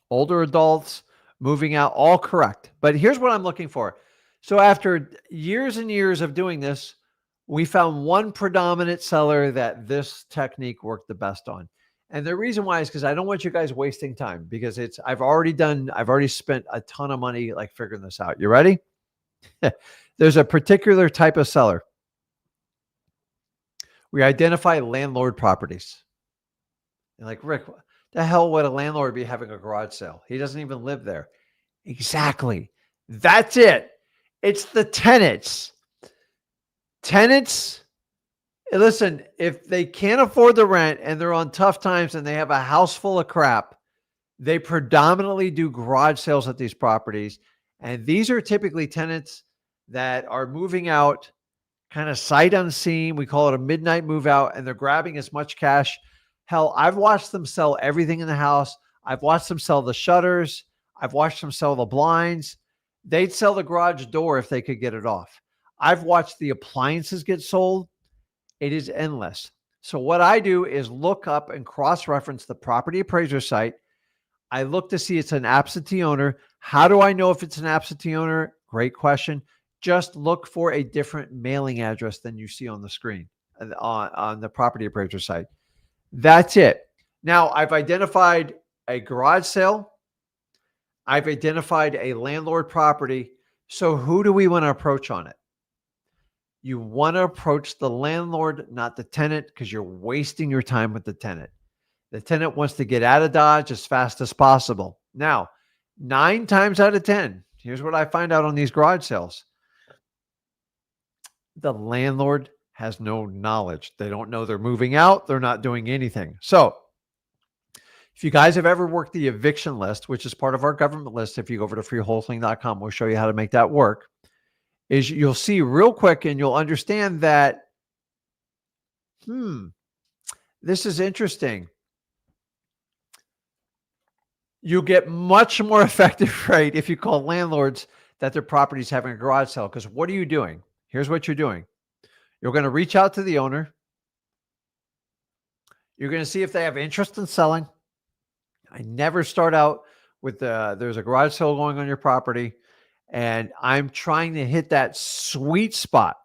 Older adults, moving out, all correct. But here's what I'm looking for. So after years and years of doing this, we found one predominant seller that this technique worked the best on. And the reason why is because I don't want you guys wasting time because I've already spent a ton of money like figuring this out. You ready? There's a particular type of seller. We identify landlord properties. You're like, Rick, what the hell would a landlord be having a garage sale? He doesn't even live there. Exactly. That's it. It's the tenants. Tenants, listen, if they can't afford the rent and they're on tough times and they have a house full of crap, they predominantly do garage sales at these properties. And these are typically tenants that are moving out kind of sight unseen. We call it a midnight move out, and they're grabbing as much cash. Hell, I've watched them sell everything in the house. I've watched them sell the shutters. I've watched them sell the blinds. They'd sell the garage door if they could get it off. I've watched the appliances get sold. It is endless. So what I do is look up and cross-reference the property appraiser site. I look to see it's an absentee owner. How do I know if it's an absentee owner? Great question. Just look for a different mailing address than you see on the screen on the property appraiser site. That's it. Now, I've identified a garage sale. I've identified a landlord property. So who do we want to approach on it? You want to approach the landlord, not the tenant, because you're wasting your time with the tenant. The tenant wants to get out of Dodge as fast as possible. Now, 9 times out of 10, here's what I find out on these garage sales. The landlord has no knowledge. They don't know they're moving out. They're not doing anything. So if you guys have ever worked the eviction list, which is part of our government list, if you go over to freewholesaling.com, we'll show you how to make that work, is you'll see real quick and you'll understand that, this is interesting. You get much more effective rate if you call landlords that their property is having a garage sale. Because what are you doing? Here's what you're doing. You're going to reach out to the owner. You're going to see if they have interest in selling. I never start out with there's a garage sale going on your property, and I'm trying to hit that sweet spot,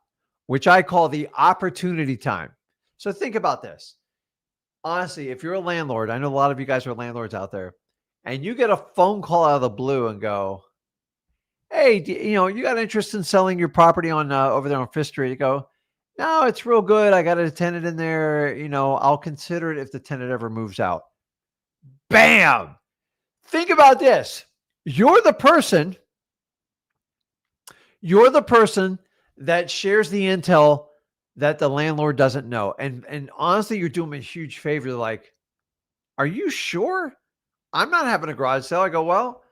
which I call the opportunity time. So think about this. Honestly, if you're a landlord, I know a lot of you guys are landlords out there, and you get a phone call out of the blue and go, hey, you got interest in selling your property on over there on Fifth Street? You go, no, it's real good. I got a tenant in there. I'll consider it if the tenant ever moves out. Bam. Think about this. You're the person that shares the intel that the landlord doesn't know. And honestly, you're doing me a huge favor. Like, are you sure? I'm not having a garage sale. I go, well,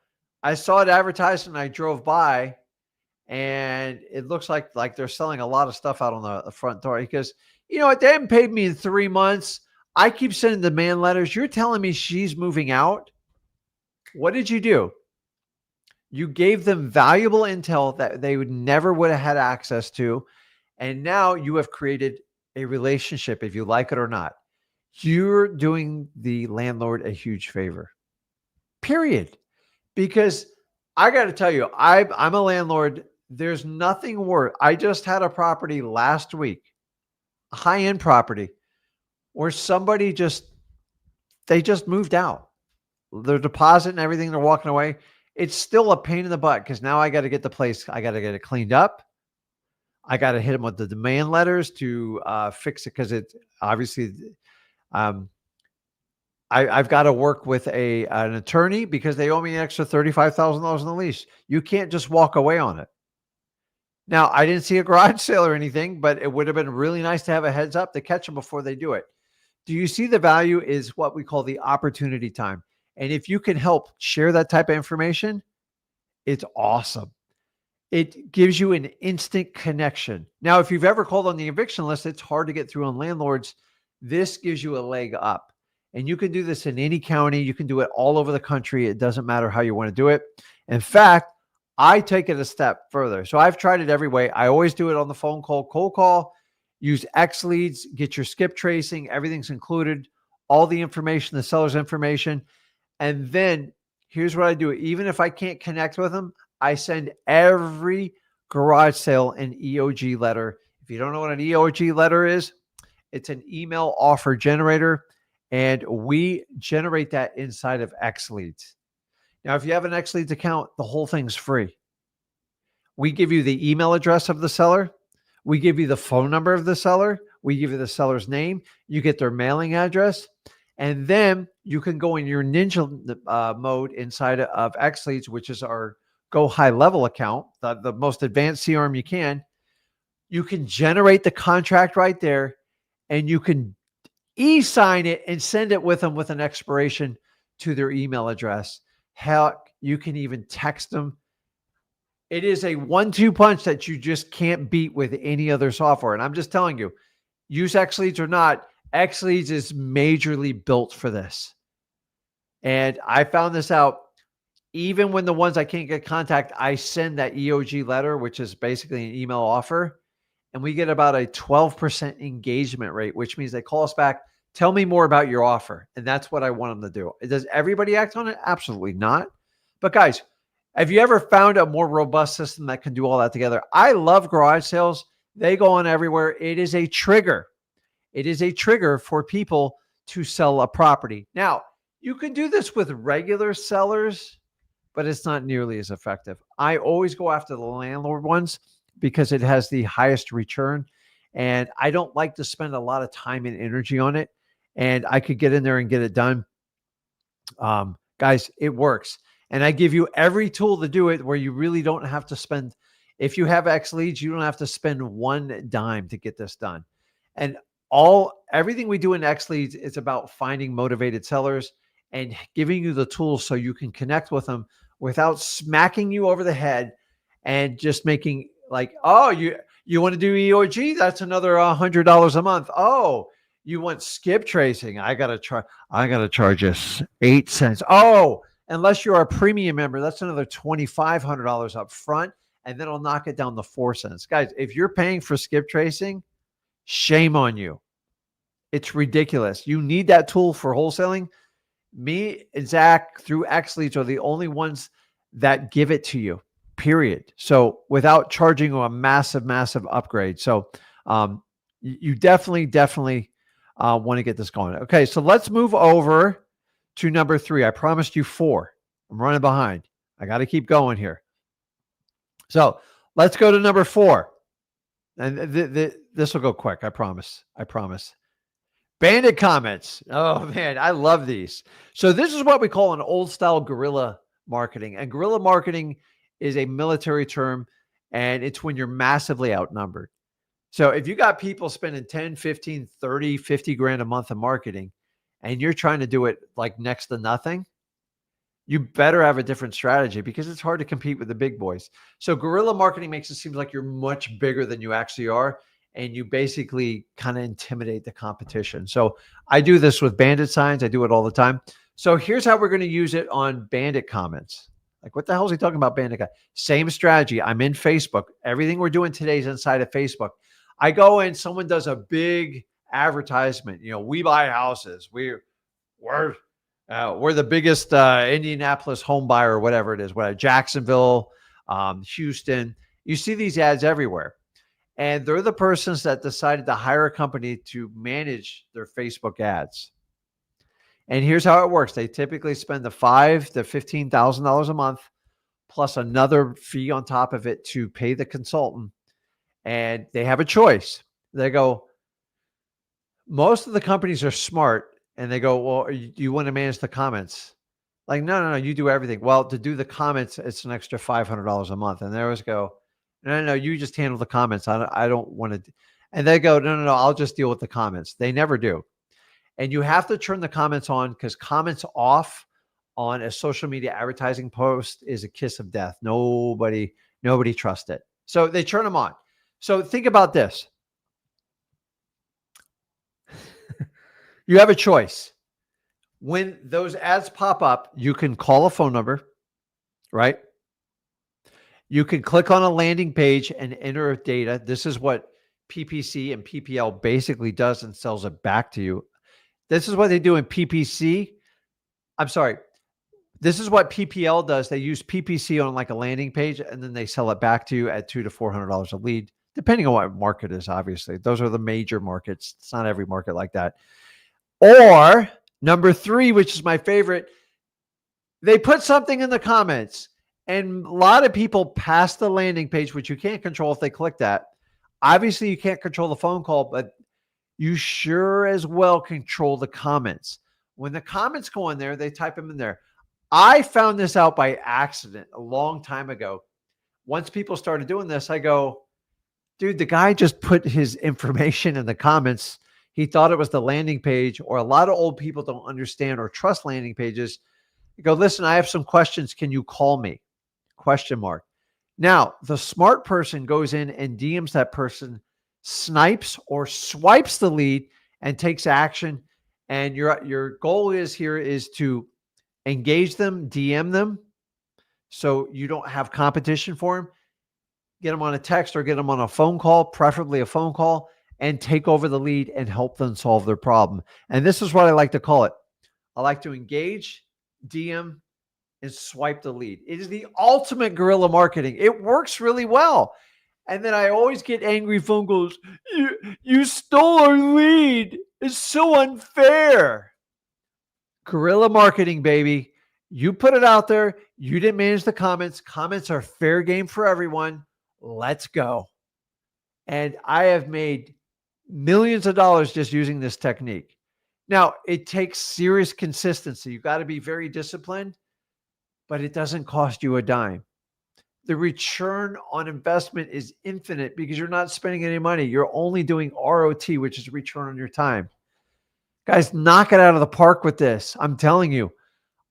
I saw it advertised and I drove by, and it looks like they're selling a lot of stuff out on the front door. Because, they haven't paid me in 3 months. I keep sending demand letters. You're telling me she's moving out. What did you do? You gave them valuable intel that they would have had access to. And now you have created a relationship, if you like it or not. You're doing the landlord a huge favor, period. Because I got to tell you, I'm a landlord. There's nothing worse. I just had a property last week, a high-end property, where somebody they just moved out. Their deposit and everything, they're walking away. It's still a pain in the butt because now I got to get the place, I got to get it cleaned up. I got to hit them with the demand letters to fix it, because it's obviously, I've got to work with an attorney because they owe me an extra $35,000 in the lease. You can't just walk away on it. Now, I didn't see a garage sale or anything, but it would have been really nice to have a heads up to catch them before they do it. Do you see the value is what we call the opportunity time? And if you can help share that type of information, it's awesome. It gives you an instant connection. Now, if you've ever called on the eviction list, it's hard to get through on landlords. This gives you a leg up. And you can do this in any county. You can do it all over the country. It doesn't matter how you want to do it. In fact, I take it a step further. So I've tried it every way. I always do it on the phone call, cold call, use X leads, get your skip tracing. Everything's included, all the information, the seller's information. And then here's what I do. Even if I can't connect with them, I send every garage sale an EOG letter. If you don't know what an EOG letter is, it's an email offer generator, and we generate that inside of X Leads. Now, if you have an X Leads account, the whole thing's free. We give you the email address of the seller. We give you the phone number of the seller. We give you the seller's name. You get their mailing address. And then you can go in your ninja mode inside of X Leads, which is our Go High Level account, the most advanced CRM you can. You can generate the contract right there, and you can e-sign it and send it with them with an expiration to their email address. Heck, you can even text them. It is a 1-2 punch that you just can't beat with any other software. And I'm just telling you, use X Leads or not, X Leads is majorly built for this. And I found this out. Even when the ones I can't get contact, I send that EOG letter, which is basically an email offer, and we get about a 12% engagement rate, which means they call us back, tell me more about your offer. And that's what I want them to do. Does everybody act on it? Absolutely not. But guys, have you ever found a more robust system that can do all that together? I love garage sales. They go on everywhere. It is a trigger. It is a trigger for people to sell a property. Now, you can do this with regular sellers, but it's not nearly as effective. I always go after the landlord ones because it has the highest return. And I don't like to spend a lot of time and energy on it. And I could get in there and get it done. Guys, it works. And I give you every tool to do it where you really don't have to spend, if you have X leads, you don't have to spend one dime to get this done. And everything we do in X leads is about finding motivated sellers and giving you the tools so you can connect with them without smacking you over the head and just making like, oh, you want to do EOG? That's another $100 a month. Oh, you want skip tracing? I gotta charge you 8 cents. Oh, unless you're a premium member, that's another $2,500 up front, and then I'll knock it down to 4 cents. Guys, if you're paying for skip tracing, shame on you. It's ridiculous. You need that tool for wholesaling. Me and Zach through X Leads are the only ones that give it to you, period. So without charging you a massive, massive upgrade. So you definitely want to get this going. Okay, so let's move over to number 3. I promised you 4. I'm running behind. I got to keep going here. So let's go to number 4. And this will go quick. I promise. Bandit comments. Oh man, I love these. So this is what we call an old style guerrilla marketing. And guerrilla marketing is a military term, and it's when you're massively outnumbered. So if you got people spending 10, 15, 30, 50 grand a month in marketing, and you're trying to do it like next to nothing, you better have a different strategy because it's hard to compete with the big boys. So guerrilla marketing makes it seem like you're much bigger than you actually are. And you basically kind of intimidate the competition. So I do this with Bandit signs. I do it all the time. So here's how we're going to use it on Bandit comments. Like, what the hell is he talking about, Bandit guy? Same strategy. I'm in Facebook. Everything we're doing today is inside of Facebook. I go in, someone does a big advertisement. You know, we buy houses. We're the biggest Indianapolis home buyer, or whatever it is. Jacksonville, Houston. You see these ads everywhere. And they're the persons that decided to hire a company to manage their Facebook ads. And here's how it works. They typically spend the $5,000 to $15,000 a month, plus another fee on top of it to pay the consultant. And they have a choice. They go, most of the companies are smart, and they go, well, do you want to manage the comments? Like, no, you do everything. Well, to do the comments, it's an extra $500 a month. And they always go, no, you just handle the comments. I don't want to. And they go, no, I'll just deal with the comments. They never do. And you have to turn the comments on, because comments off on a social media advertising post is a kiss of death. Nobody trusts it. So they turn them on. So think about this. You have a choice. When those ads pop up, you can call a phone number, right? You can click on a landing page and enter data. This is what PPC and PPL basically does and sells it back to you. This is what they do in PPC. I'm sorry. This is what PPL does. They use PPC on like a landing page, and then they sell it back to you at $200 to $400 a lead, depending on what market is, obviously. Those are the major markets. It's not every market like that. Or number 3, which is my favorite, they put something in the comments. And a lot of people pass the landing page, which you can't control if they click that. Obviously, you can't control the phone call, but you sure as well control the comments. When the comments go in there, they type them in there. I found this out by accident a long time ago. Once people started doing this, I go, dude, the guy just put his information in the comments. He thought it was the landing page, or a lot of old people don't understand or trust landing pages. You go, listen, I have some questions. Can you call me? ? Now, the smart person goes in and DMs that person, snipes or swipes the lead, and takes action. And your goal is to engage them, DM them, so you don't have competition for them. Get them on a text or get them on a phone call, preferably a phone call, and take over the lead and help them solve their problem. And this is what I like to call it. I like to engage, DM, and swipe the lead. It is the ultimate guerrilla marketing. It works really well. And then I always get angry phone calls. You stole our lead. It's so unfair. Guerrilla marketing, baby. You put it out there. You didn't manage the comments. Comments are fair game for everyone. Let's go. And I have made millions of dollars just using this technique. Now, it takes serious consistency. You got to be very disciplined, but it doesn't cost you a dime. The return on investment is infinite because you're not spending any money. You're only doing ROT, which is return on your time. Guys, knock it out of the park with this. I'm telling you.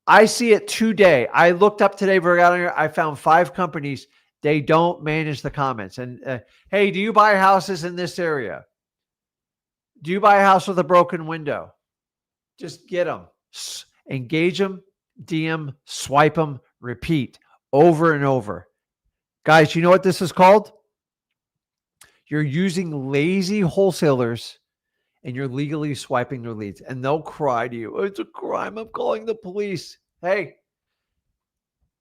I see it today. I looked up today, I found 5 companies. They don't manage the comments. And hey, do you buy houses in this area? Do you buy a house with a broken window? Just get them, engage them, DM, swipe them, repeat over and over. Guys, you know what this is called? You're using lazy wholesalers and you're legally swiping their leads, and they'll cry to you. It's a crime. I'm calling the police. Hey,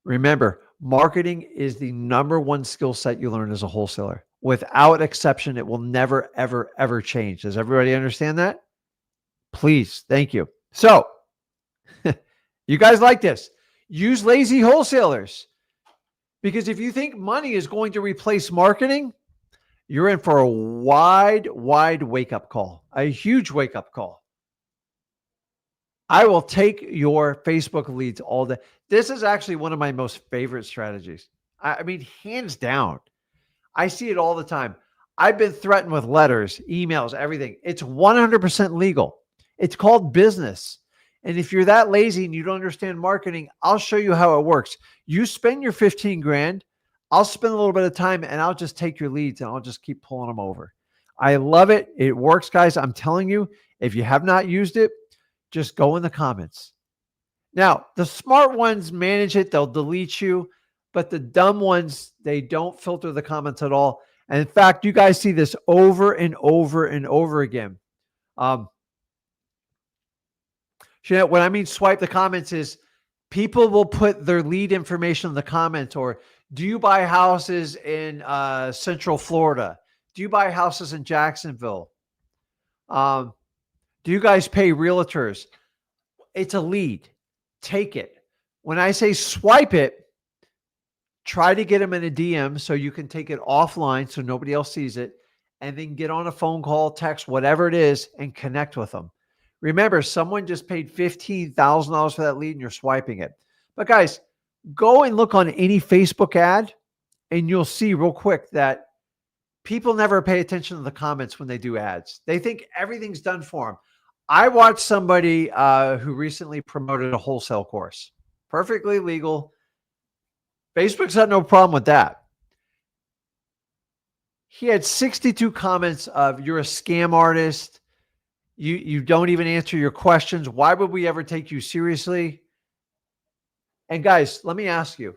remember, marketing is the number one skill set you learn as a wholesaler. Without exception, it will never, ever, ever change. Does everybody understand that? Please. Thank you. So you guys like this. Use lazy wholesalers, because if you think money is going to replace marketing, you're in for a wide wake-up call, a huge wake-up call. I will take your Facebook leads all day. This is actually one of my most favorite strategies. I mean, hands down. I see it all the time. I've been threatened with letters, emails, everything. It's 100% legal. It's called business. And if you're that lazy and you don't understand marketing, I'll show you how it works. You spend your 15 grand. I'll spend a little bit of time and I'll just take your leads and I'll just keep pulling them over. I love it. It works, guys. I'm telling you, if you have not used it, just go in the comments. Now, the smart ones manage it. They'll delete you, but the dumb ones, they don't filter the comments at all. And in fact, you guys see this over and over and over again. When I mean swipe the comments is people will put their lead information in the comments, or do you buy houses in Central Florida? Do you buy houses in Jacksonville? Do you guys pay realtors? It's a lead. Take it. When I say swipe it, try to get them in a DM so you can take it offline so nobody else sees it, and then get on a phone call, text, whatever it is, and connect with them. Remember, someone just paid $15,000 for that lead and you're swiping it. But guys, go and look on any Facebook ad and you'll see real quick that people never pay attention to the comments when they do ads. They think everything's done for them. I watched somebody who recently promoted a wholesale course. Perfectly legal. Facebook's had no problem with that. He had 62 comments of, you're a scam artist. You don't even answer your questions. Why would we ever take you seriously? And guys, let me ask you,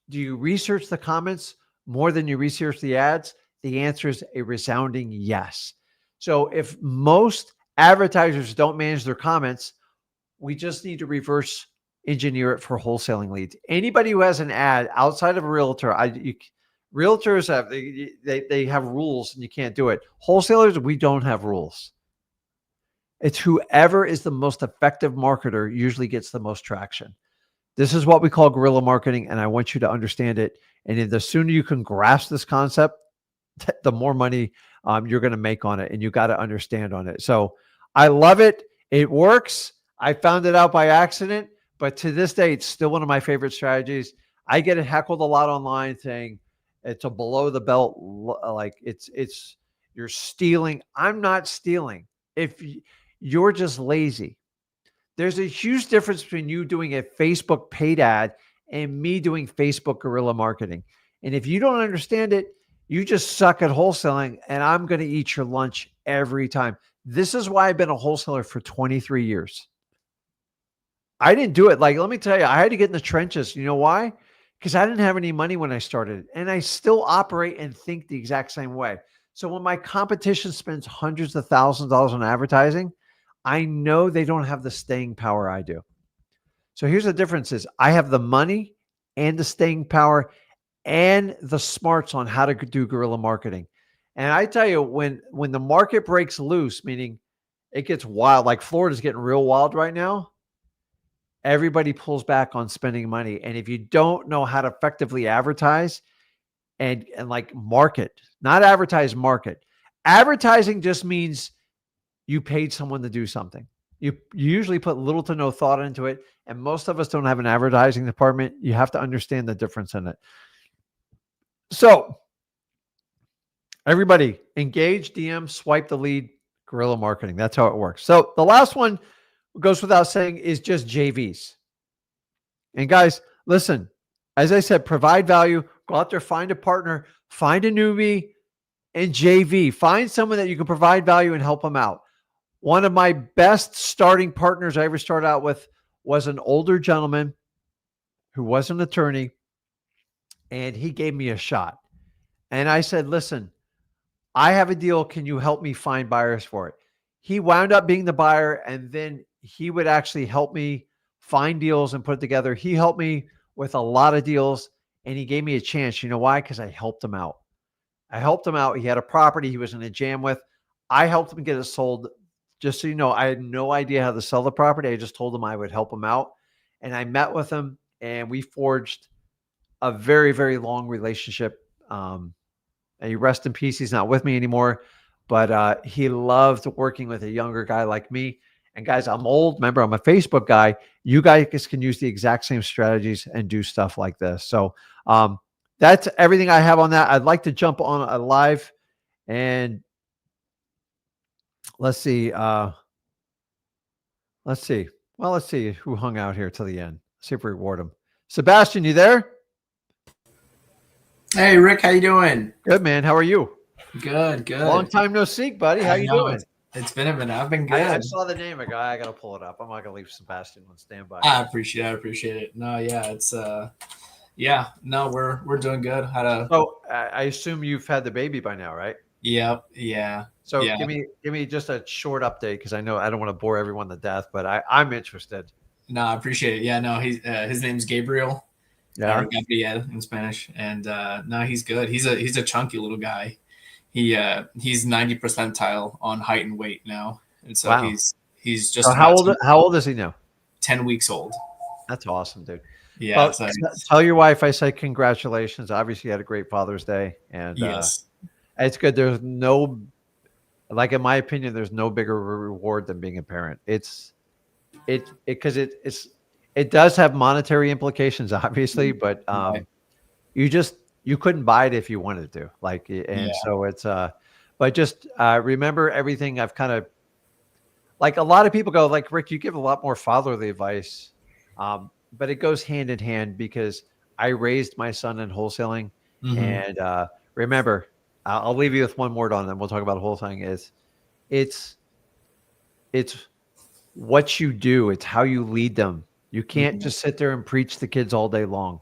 do you research the comments more than you research the ads? The answer is a resounding yes. So if most advertisers don't manage their comments, we just need to reverse engineer it for wholesaling leads. Anybody who has an ad outside of a realtor, realtors have, they have rules and you can't do it. Wholesalers, we don't have rules. It's whoever is the most effective marketer usually gets the most traction. This is what we call guerrilla marketing, and I want you to understand it. And the sooner you can grasp this concept, the more money you're going to make on it, and you got to understand on it. So I love it. It works. I found it out by accident, but to this day, it's still one of my favorite strategies. I get it heckled a lot online saying it's a below the belt, like it's you're stealing. I'm not stealing. If you're just lazy. There's a huge difference between you doing a Facebook paid ad and me doing Facebook guerrilla marketing. And if you don't understand it, you just suck at wholesaling, and I'm going to eat your lunch every time. This is why I've been a wholesaler for 23 years. I didn't do it. Like, let me tell you, I had to get in the trenches. You know why? because I didn't have any money when I started, and I still operate and think the exact same way. So when my competition spends hundreds of thousands of dollars on advertising, I know they don't have the staying power I do. So here's the difference is I have the money and the staying power and the smarts on how to do guerrilla marketing. And I tell you, when the market breaks loose, meaning it gets wild, like Florida's getting real wild right now, everybody pulls back on spending money. And if you don't know how to effectively advertise and like market, not advertise, market. Advertising just means you paid someone to do something. You usually put little to no thought into it. And most of us don't have an advertising department. You have to understand the difference in it. So everybody engage, DM, swipe the lead, guerrilla marketing. That's how it works. So the last one goes without saying is just JVs. And guys, listen, as I said, provide value, go out there, find a partner, find a newbie and JV. Find someone that you can provide value and help them out. One of my best starting partners I ever started out with was an older gentleman who was an attorney, and he gave me a shot. And I said, listen, I have a deal. Can you help me find buyers for it? He wound up being the buyer, and then he would actually help me find deals and put it together. He helped me with a lot of deals, and he gave me a chance. You know why? Because I helped him out. I helped him out. He had a property he was in a jam with. I helped him get it sold. Just so you know, I had no idea how to sell the property. I just told him I would help him out. And I met with him, and we forged a very, very long relationship. And he rest in peace. He's not with me anymore, but he loved working with a younger guy like me. And guys, I'm old. Remember, I'm a Facebook guy. You guys can use the exact same strategies and do stuff like this. So that's everything I have on that. I'd like to jump on a live and let's see. Let's see. Well, let's see who hung out here till the end. See if we reward them. Sebastian, you there? Hey, Rick, how you doing? Good, man. How are you? Good, good. Long time no see, buddy. How you doing? It's been a minute. I've been good. I saw the name of guy. I got to pull it up. I'm not going to leave Sebastian on standby. I appreciate it. No, yeah, it's yeah, no, we're doing good. So I assume you've had the baby by now, right? Yeah. So yeah. give me just a short update because I know I don't want to bore everyone to death, but I'm interested. No, I appreciate it. Yeah, no, he's his name's Gabriel. Yeah. Or Gabriel in Spanish. And no, he's good. He's a chunky little guy. He's 90 percentile on height and weight now. And so Wow. he's just So how old is he now? 10 weeks old. That's awesome, dude. Yeah. Well, So tell your wife I say congratulations. Obviously, you had a great Father's Day, and yes. it's good. There's no, like in my opinion, there's no bigger reward than being a parent. Because it does have monetary implications, obviously, but Right. you couldn't buy it if you wanted to, like, and Yeah. so it's but just remember everything I've kind of, like, a lot of people go like, Rick, you give a lot more fatherly advice, but it goes hand in hand because I raised my son in wholesaling, Mhm. and remember, I'll leave you with one word on them. We'll talk about wholesaling. It's what you do. It's how you lead them. You can't Mhm. just sit there and preach to kids all day long.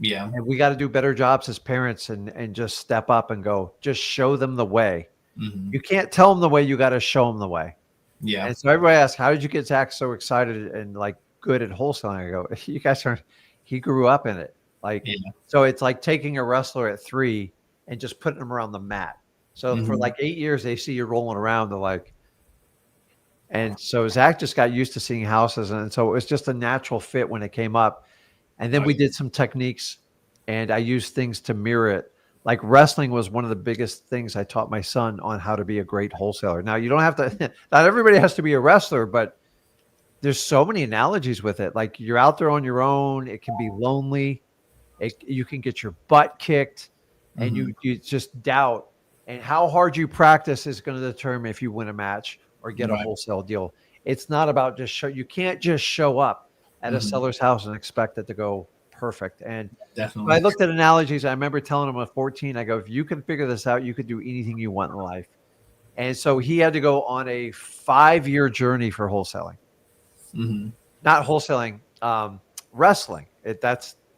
Yeah. And we got to do better jobs as parents and just step up and go, just show them the way. Mhm. You can't tell them the way. You got to show them the way. Yeah. And so everybody asks, how did you get Zach so excited and like good at wholesaling? I go, you guys aren't, he grew up in it. Like, Yeah. so it's like taking a wrestler at 3 and just putting him around the mat. So for Mhm. like 8 years, they see you rolling around. They're like, and so Zach just got used to seeing houses. And so it was just a natural fit when it came up. And then we did some techniques and I used things to mirror it. Like wrestling was one of the biggest things I taught my son on how to be a great wholesaler. Now you don't have to, not everybody has to be a wrestler, but there's so many analogies with it. Like you're out there on your own. It can be lonely. You can get your butt kicked and Mhm. you just doubt. And how hard you practice is going to determine if you win a match or get a Right. wholesale deal. It's not about just you can't just show up at a Mhm. seller's house and expect it to go perfect. And I Definitely. looked at analogies. I remember telling him at 14, I go, if you can figure this out, you could do anything you want in life. And so he had to go on a 5-year journey for wholesaling, Mhm. not wholesaling, wrestling.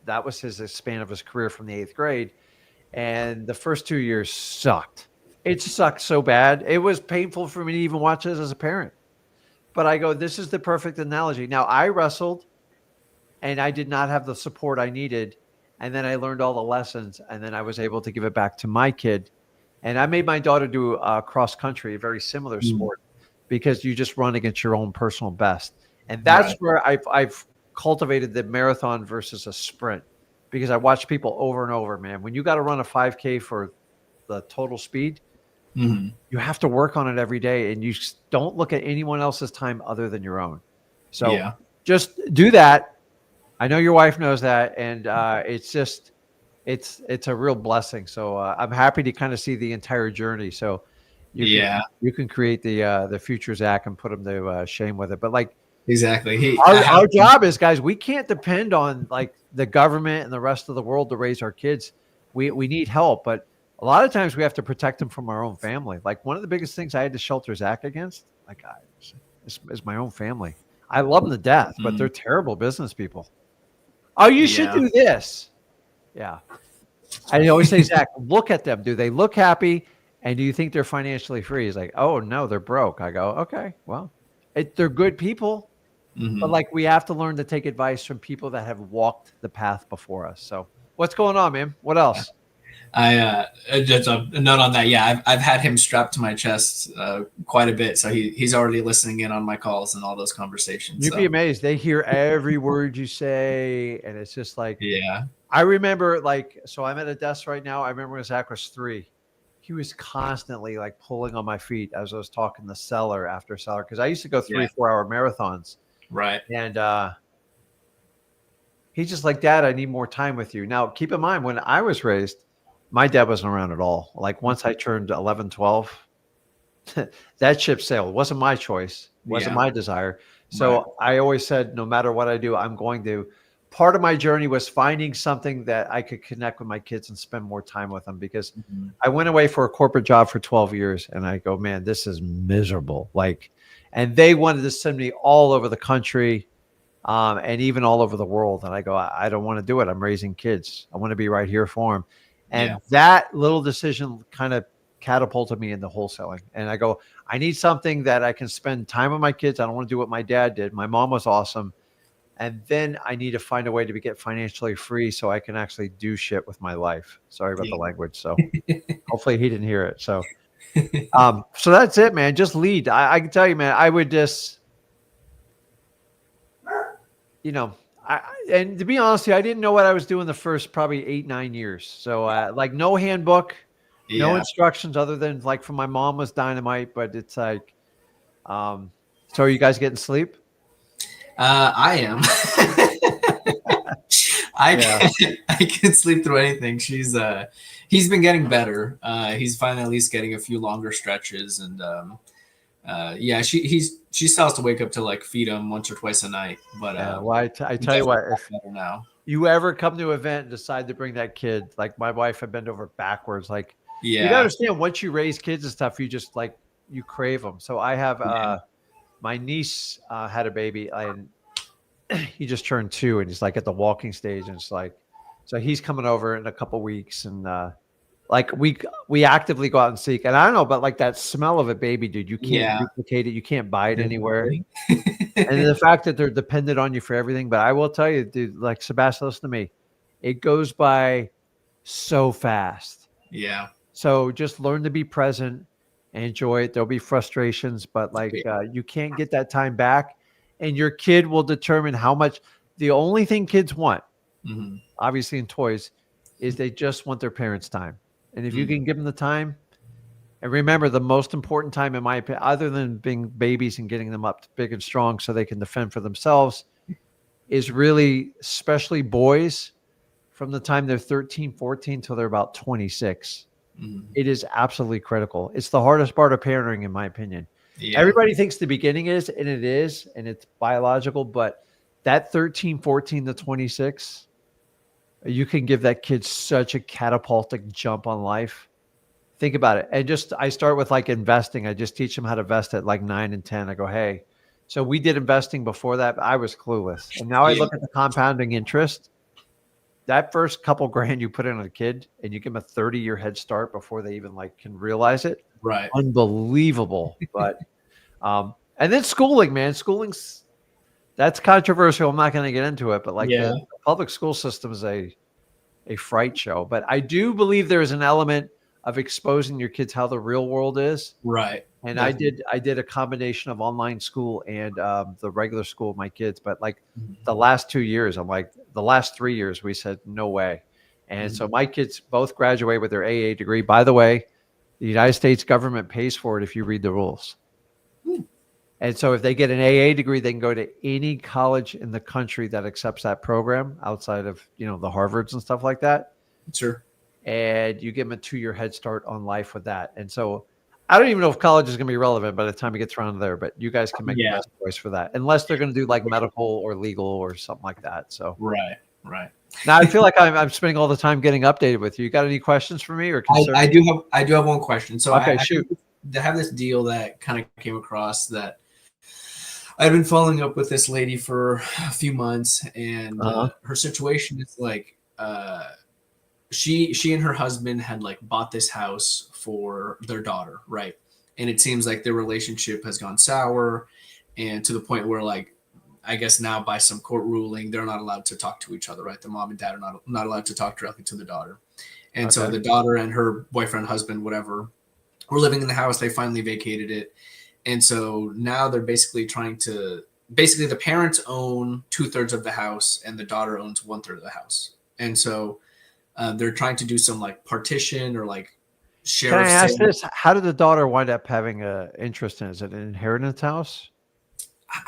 that was his span of his career from the 8th grade. And the first 2 years sucked. It sucked so bad. It was painful for me to even watch this as a parent. But I go, this is the perfect analogy. Now, I wrestled and I did not have the support I needed. And then I learned all the lessons, and then I was able to give it back to my kid. And I made my daughter do cross country, a very similar sport, because you just run against your own personal best. And that's where I've cultivated the marathon versus a sprint, because I watch people over and over, man. When you got to run a 5K for the total speed, you have to work on it every day, and you don't look at anyone else's time other than your own. So just do that. I know your wife knows that, and it's just it's a real blessing. So I'm happy to kind of see the entire journey. So you can create the future Zach and put him to shame with it. But like exactly, our job is, guys, we can't depend on like the government and the rest of the world to raise our kids. We need help, but a lot of times we have to protect them from our own family. Like one of the biggest things I had to shelter Zach against, like is my own family. I love them to death, but they're terrible business people. Oh, you should do this. Yeah. I always say, Zach, look at them. Do they look happy? And do you think they're financially free? He's like, oh, no, they're broke. I go, okay, well, they're good people. But like we have to learn to take advice from people that have walked the path before us. So what's going on, man? What else? Just a note on that. Yeah, I've had him strapped to my chest quite a bit, so he's already listening in on my calls and all those conversations. You'd be amazed. They hear every word you say, and it's just like, yeah. I remember, like, so I'm at a desk right now. I remember when Zach was 3. He was constantly like pulling on my feet as I was talking to seller after seller, because I used to go 3-4 hour marathons. Right. And he's just like, Dad, I need more time with you. Now, keep in mind, when I was raised, my dad wasn't around at all. Like once I turned 11, 12, that ship sailed. It wasn't my choice. It wasn't my desire. So I always said, no matter what I do, I'm going to. Part of my journey was finding something that I could connect with my kids and spend more time with them, because I went away for a corporate job for 12 years and I go, man, this is miserable. Like, and they wanted to send me all over the country and even all over the world. And I go, I don't want to do it. I'm raising kids. I want to be right here for them. And that little decision kind of catapulted me into wholesaling. And I go, I need something that I can spend time with my kids. I don't want to do what my dad did. My mom was awesome. And then I need to find a way to get financially free so I can actually do shit with my life. Sorry about the language. So hopefully he didn't hear it. So, so that's it, man. Just lead. I can tell you, man, I would just, you know, and to be honest with you, I didn't know what I was doing the first probably 8-9 years. So like no handbook, no instructions other than like from my mom was dynamite, but it's like, so are you guys getting sleep? I am. I can sleep through anything. He's been getting better. He's finally at least getting a few longer stretches, and she still has to wake up to like feed him once or twice a night. But well, I tell you what, if you ever come to an event and decide to bring that kid, like my wife, I bend over backwards. Like you gotta understand, once you raise kids and stuff, you just like you crave them. So I have my niece had a baby, and he just turned 2, and he's like at the walking stage, and it's like, so he's coming over in a couple weeks, and like we actively go out and seek. And I don't know, but like that smell of a baby, dude, you can't duplicate it, you can't buy it anywhere. And the fact that they're dependent on you for everything. But I will tell you, dude, like Sebastian, listen to me, it goes by so fast. Yeah. So just learn to be present. Enjoy it. There'll be frustrations, but like you can't get that time back, and your kid will determine how much. The only thing kids want, obviously in toys, is they just want their parents' time. And if you can give them the time, and remember, the most important time, in my opinion, other than being babies and getting them up big and strong so they can defend for themselves, is really, especially boys, from the time they're 13, 14 till they're about 26. It is absolutely critical. It's the hardest part of parenting, in my opinion. Everybody thinks the beginning is, and it is, and it's biological, but that 13, 14 to 26, you can give that kid such a catapultic jump on life. Think about it. And I start with like investing. I just teach them how to invest at like 9 and 10. I go, hey, so we did investing before that, but I was clueless. And now I look at the compounding interest. that first couple grand you put in on a kid and you give them a 30-year head start before they even like can realize it. Right. Unbelievable. But and then schooling, man. Schooling's that's controversial. I'm not going to get into it, but like Yeah. the public school system is a fright show. But I do believe there is an element of exposing your kids how the real world is. Right. And Definitely. I did a combination of online school and the regular school with my kids. But like the Mhm. last 2 years, I'm like the last 3 years, we said no way. And so Mhm. my kids both graduate with their AA degree. By the way, the United States government pays for it if you read the rules. Hmm. And so if they get an AA degree, they can go to any college in the country that accepts that program outside of, the Harvards and stuff like that. Sure. And you give them a 2-year head start on life with that. And so I don't even know if college is going to be relevant by the time it gets around there, but you guys can make the Yeah. best choice for that, unless they're going to do like medical or legal or something like that. So Right. Right. now I feel like I'm spending all the time getting updated with you. You got any questions for me or concerns? I do have one question. So Okay, I shoot. have this deal that kind of came across that I've been following up with this lady for a few months, and her situation is like she and her husband had like bought this house for their daughter, right? And it seems like their relationship has gone sour, and to the point where like I guess now by some court ruling they're not allowed to talk to each other, right? The mom and dad are not allowed to talk directly to the daughter. And so Okay. the daughter and her boyfriend, husband, whatever, were living in the house. They finally vacated it. And so now they're basically basically the parents own 2/3 of the house and the daughter owns 1/3 of the house. And so they're trying to do some like partition or like Can share I of ask sale. this? How did the daughter wind up having a interest in it? Is it an inheritance house?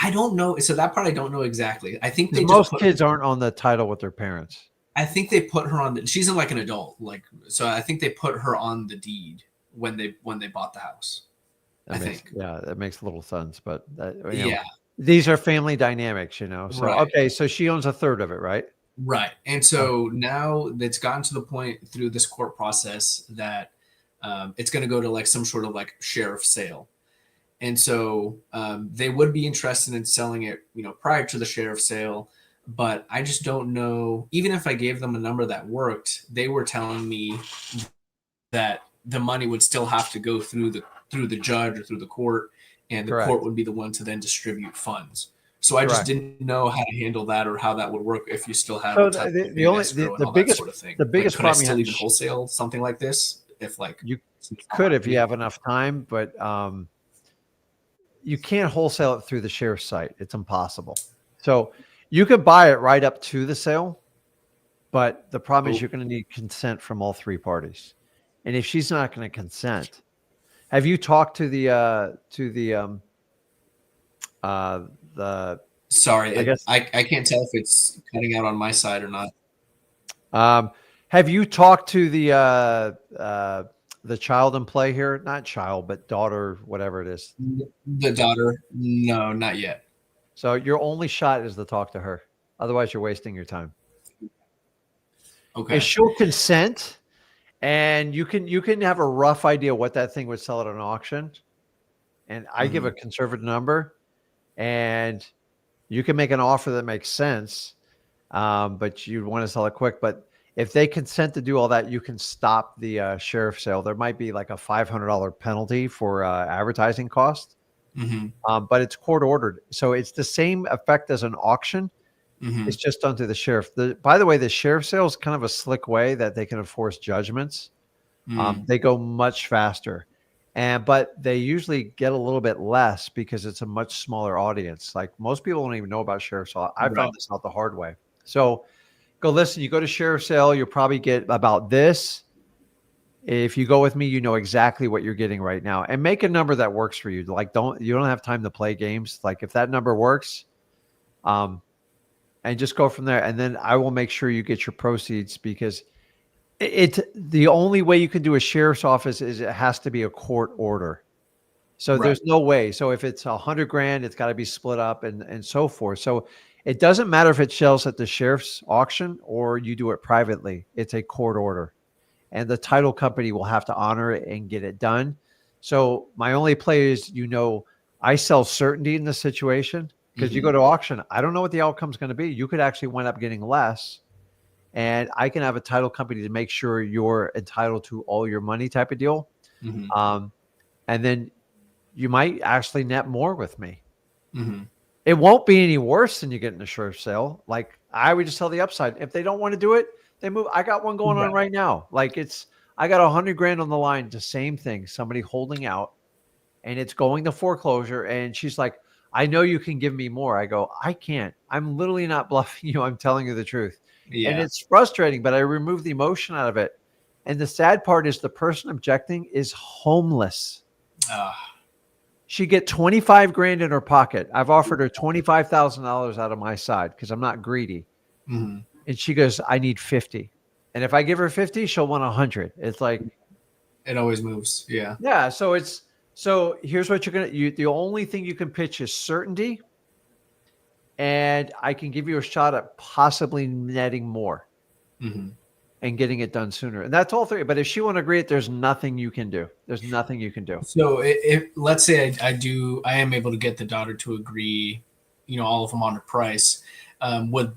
I don't know. So that part I don't know exactly. I think Because they just most put kids aren't on the title with their parents. I think they put her on she's in like an adult, like so I think they put her on the deed when they bought the house. I think. That makes little sense. But Yeah. these are family dynamics, So Right. okay, so she owns a third of it, right? Right. And Uh, so now it's gotten to the point through this court process that it's going to go to like some sort of like sheriff sale. And so they would be interested in selling it, prior to the sheriff sale. But I just don't know. Even if I gave them a number that worked, they were telling me that the money would still have to go through the judge or through the court, and the court Correct. would be the one to then distribute funds. So I just Correct. didn't know how to handle that or how that would work if you still have So a type of the in only escrow and the all that biggest sort of thing. the Like, biggest could I problem you still have, even wholesale something like this if like you it's not could my if you deal? have enough time, but you can't wholesale it through the sheriff's site. It's impossible. So you could buy it right up to the sale, but the problem is Oh, you're going to need consent from all three parties. And if she's not going to consent, have you talked to uh the sorry, I guess I can't tell if it's cutting out on my side or not. have you talked to the child in play here? Not child, but daughter, whatever it is. The daughter, no, not yet. So your only shot is to talk to her. Otherwise, you're wasting your time. If Okay. she'll consent, and you can have a rough idea what that thing would sell at an auction, and I give a Hmm. conservative number, and you can make an offer that makes sense, but you'd want to sell it quick. But if they consent to do all that, you can stop the sheriff sale. There might be like a $500 penalty for advertising cost, Hmm. but it's court ordered, so it's the same effect as an auction. Hmm. It's just done through the sheriff. By the way, the sheriff sale is kind of a slick way that they can enforce judgments. Mm. They go much faster, but they usually get a little bit less because it's a much smaller audience. Like most people don't even know about sheriff sale. I Right. found this out the hard way. So go listen. You go to sheriff sale, you'll probably get about this. If you go with me, you know exactly what you're getting right now, and make a number that works for you. Like you don't have time to play games. Like if that number works, um, and just go from there. And then I will make sure you get your proceeds because it's the only way you can do a sheriff's office is it has to be a court order. So Right. there's no way. So if it's 100 grand, it's got to be split up and so forth. So it doesn't matter if it sells at the sheriff's auction or you do it privately. It's a court order, and the title company will have to honor it and get it done. So my only play is, I sell certainty in this situation because you Hmm. go to auction. I don't know what the outcome is going to be. You could actually wind up getting less. and I can have a title company to make sure you're entitled to all your money type of deal. Mm-hmm. And then you might actually net more with me. Mm-hmm. It won't be any worse than you get in a sheriff sale. Like I would just tell the upside. If they don't want to do it, they move. I got one going on right now. Like I got $100,000 on the line. The same thing. Somebody holding out, and it's going to foreclosure. And she's like, I know you can give me more. I go, I can't. I'm literally not bluffing you. I'm telling you the truth. Yeah. And it's frustrating, but I remove the emotion out of it. And the sad part is the person objecting is homeless. She get 25 grand in her pocket. I've offered her $25,000 out of my side because I'm not greedy. Mm-hmm. And she goes, I need 50. And if I give her 50, she'll want 100. It's like, it always moves. Yeah. Yeah. So here's what the only thing you can pitch is certainty. And I can give you a shot at possibly netting more and getting it done sooner. And that's all three. But if she won't agree, there's nothing you can do. There's nothing you can do. So if let's say I am able to get the daughter to agree, all of them on the price, would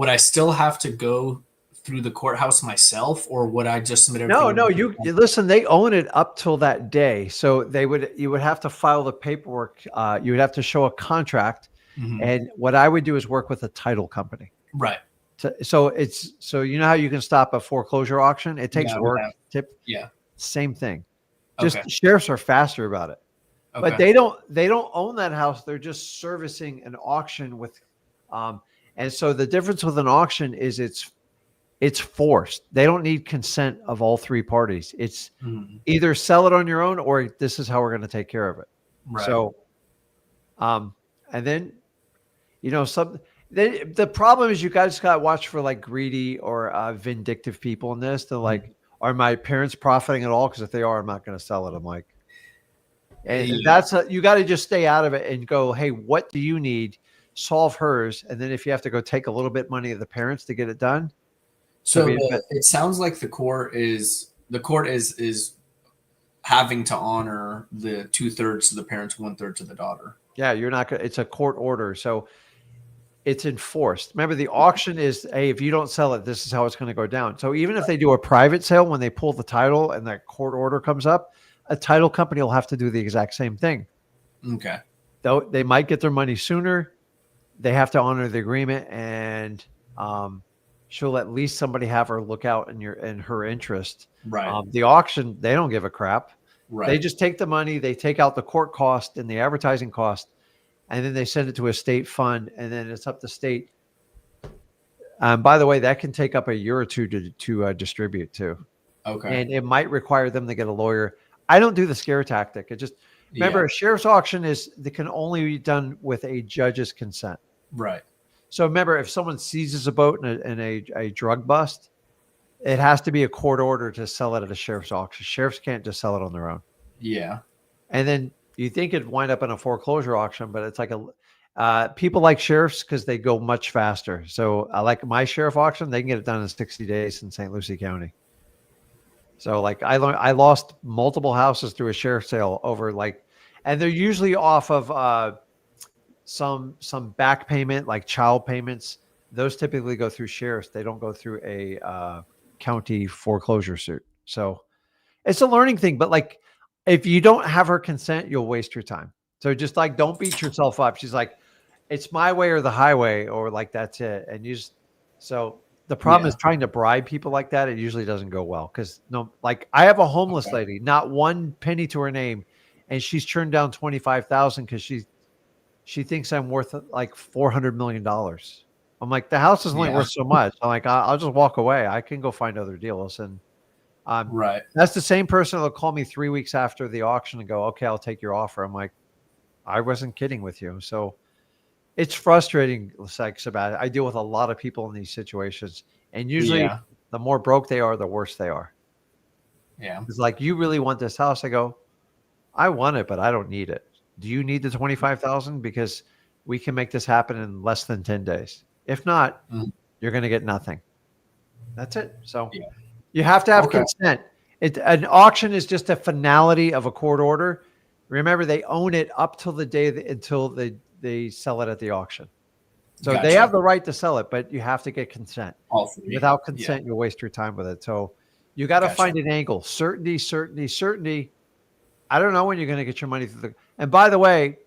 I still have to go through the courthouse myself, or would I just submit everything? No, you listen, they own it up till that day. So you would have to file the paperwork. You would have to show a contract. And what I would do is work with a title company. Right. So you know how you can stop a foreclosure auction? It takes work. Yeah. Same thing. Just sheriffs are faster about it. Okay. But they don't own that house. They're just servicing an auction with, and so the difference with an auction is it's forced. They don't need consent of all three parties. It's either sell it on your own or this is how we're going to take care of it. Right. So, and then, the problem is you guys got to watch for like greedy or vindictive people in this. They're like, are my parents profiting at all? Because if they are, I'm not going to sell it. I'm like, and you got to just stay out of it and go, hey, what do you need? Solve hers. And then if you have to go take a little bit money of the parents to get it done. So it sounds like the court is having to honor the 2/3 to the parents, 1/3 to the daughter. Yeah, you're not going to, it's a court order. So it's enforced. Remember, the auction is, hey, if you don't sell it, this is how it's going to go down. So even if they do a private sale, when they pull the title and that court order comes up, a title company will have to do the exact same thing. Okay. Though they might get their money sooner, they have to honor the agreement, and she'll at least somebody have her look out in her interest. Right. The auction, they don't give a crap. Right. They just take the money, they take out the court cost and the advertising cost, and then they send it to a state fund, and then it's up to state. By the way, that can take up a year or two to distribute too. Okay. And it might require them to get a lawyer. I don't do the scare tactic. It just remember, a sheriff's auction can only be done with a judge's consent. Right. So remember, if someone seizes a boat in a drug bust, it has to be a court order to sell it at a sheriff's auction. Sheriffs can't just sell it on their own. Yeah. And then you think it'd wind up in a foreclosure auction, but it's like people like sheriffs because they go much faster. So I like my sheriff auction; they can get it done in 60 days in St. Lucie County. So like I lost multiple houses through a sheriff sale over and they're usually off of some back payment, like child payments. Those typically go through sheriffs. They don't go through a county foreclosure suit. So it's a learning thing, but if you don't have her consent, you'll waste your time. So just don't beat yourself up. She's like, it's my way or the highway, or that's it. And so the problem is trying to bribe people like that. It usually doesn't go well. Cause I have a homeless lady, not one penny to her name. And she's turned down 25,000 because she thinks I'm worth $400 million. I'm like, the house is only worth so much. I'm like, I'll just walk away. I can go find other deals. And right. That's the same person that'll call me 3 weeks after the auction and go, okay, I'll take your offer. I'm like, I wasn't kidding with you. So it's frustrating, Sykes, about it. I deal with a lot of people in these situations. And usually the more broke they are, the worse they are. Yeah. It's like, you really want this house? I go, I want it, but I don't need it. Do you need the 25,000? Because we can make this happen in less than 10 days. If not, you're going to get nothing. That's it. So you have to have consent. An auction is just a finality of a court order. Remember, they own it up till the day until they sell it at the auction. So they have the right to sell it, but you have to get consent. All for me. Without consent, you'll waste your time with it. So you got to Gotcha. find an angle. Certainty, certainty, certainty. I don't know when you're going to get your money through the. And by the way,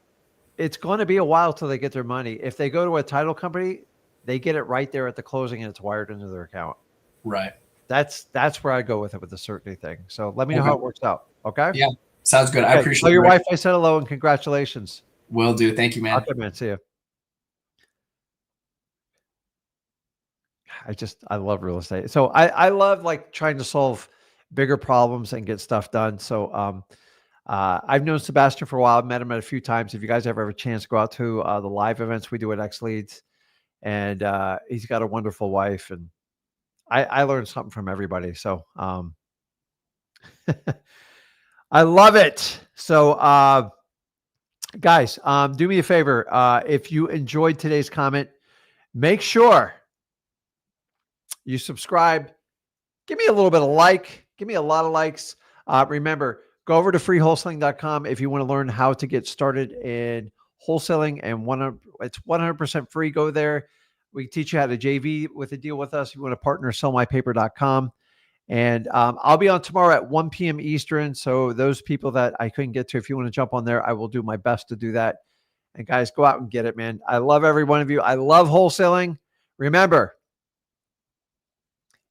it's going to be a while till they get their money. If they go to a title company, they get it right there at the closing and it's wired into their account. Right. That's where I go with it with the certainty thing. So let me know how it works out. Okay. Yeah. Sounds good. Okay. I appreciate it. Tell your wife I said hello and congratulations. Will do. Thank you, man. Okay, man. See you. I love real estate. So I love like trying to solve bigger problems and get stuff done. So I've known Sebastian for a while. I've met him a few times. If you guys ever have a chance, go out to the live events we do at X Leads. And he's got a wonderful wife. And I learned something from everybody. So I love it. So guys, do me a favor. If you enjoyed today's comment, make sure you subscribe. Give me a little bit of like. Give me a lot of likes. Remember, go over to freewholesaling.com if you want to learn how to get started in wholesaling. And it's 100% free. Go there. We teach you how to JV with a deal with us. If you want to partner, sellmypaper.com. And I'll be on tomorrow at 1 p.m. Eastern. So those people that I couldn't get to, if you want to jump on there, I will do my best to do that. And guys, go out and get it, man. I love every one of you. I love wholesaling. Remember,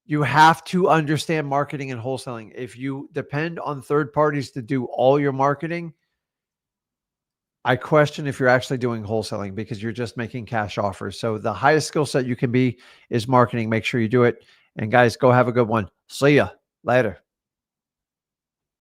you have to understand marketing and wholesaling. If you depend on third parties to do all your marketing, I question if you're actually doing wholesaling because you're just making cash offers. So the highest skill set you can be is marketing. Make sure you do it. And guys, go have a good one. See ya later.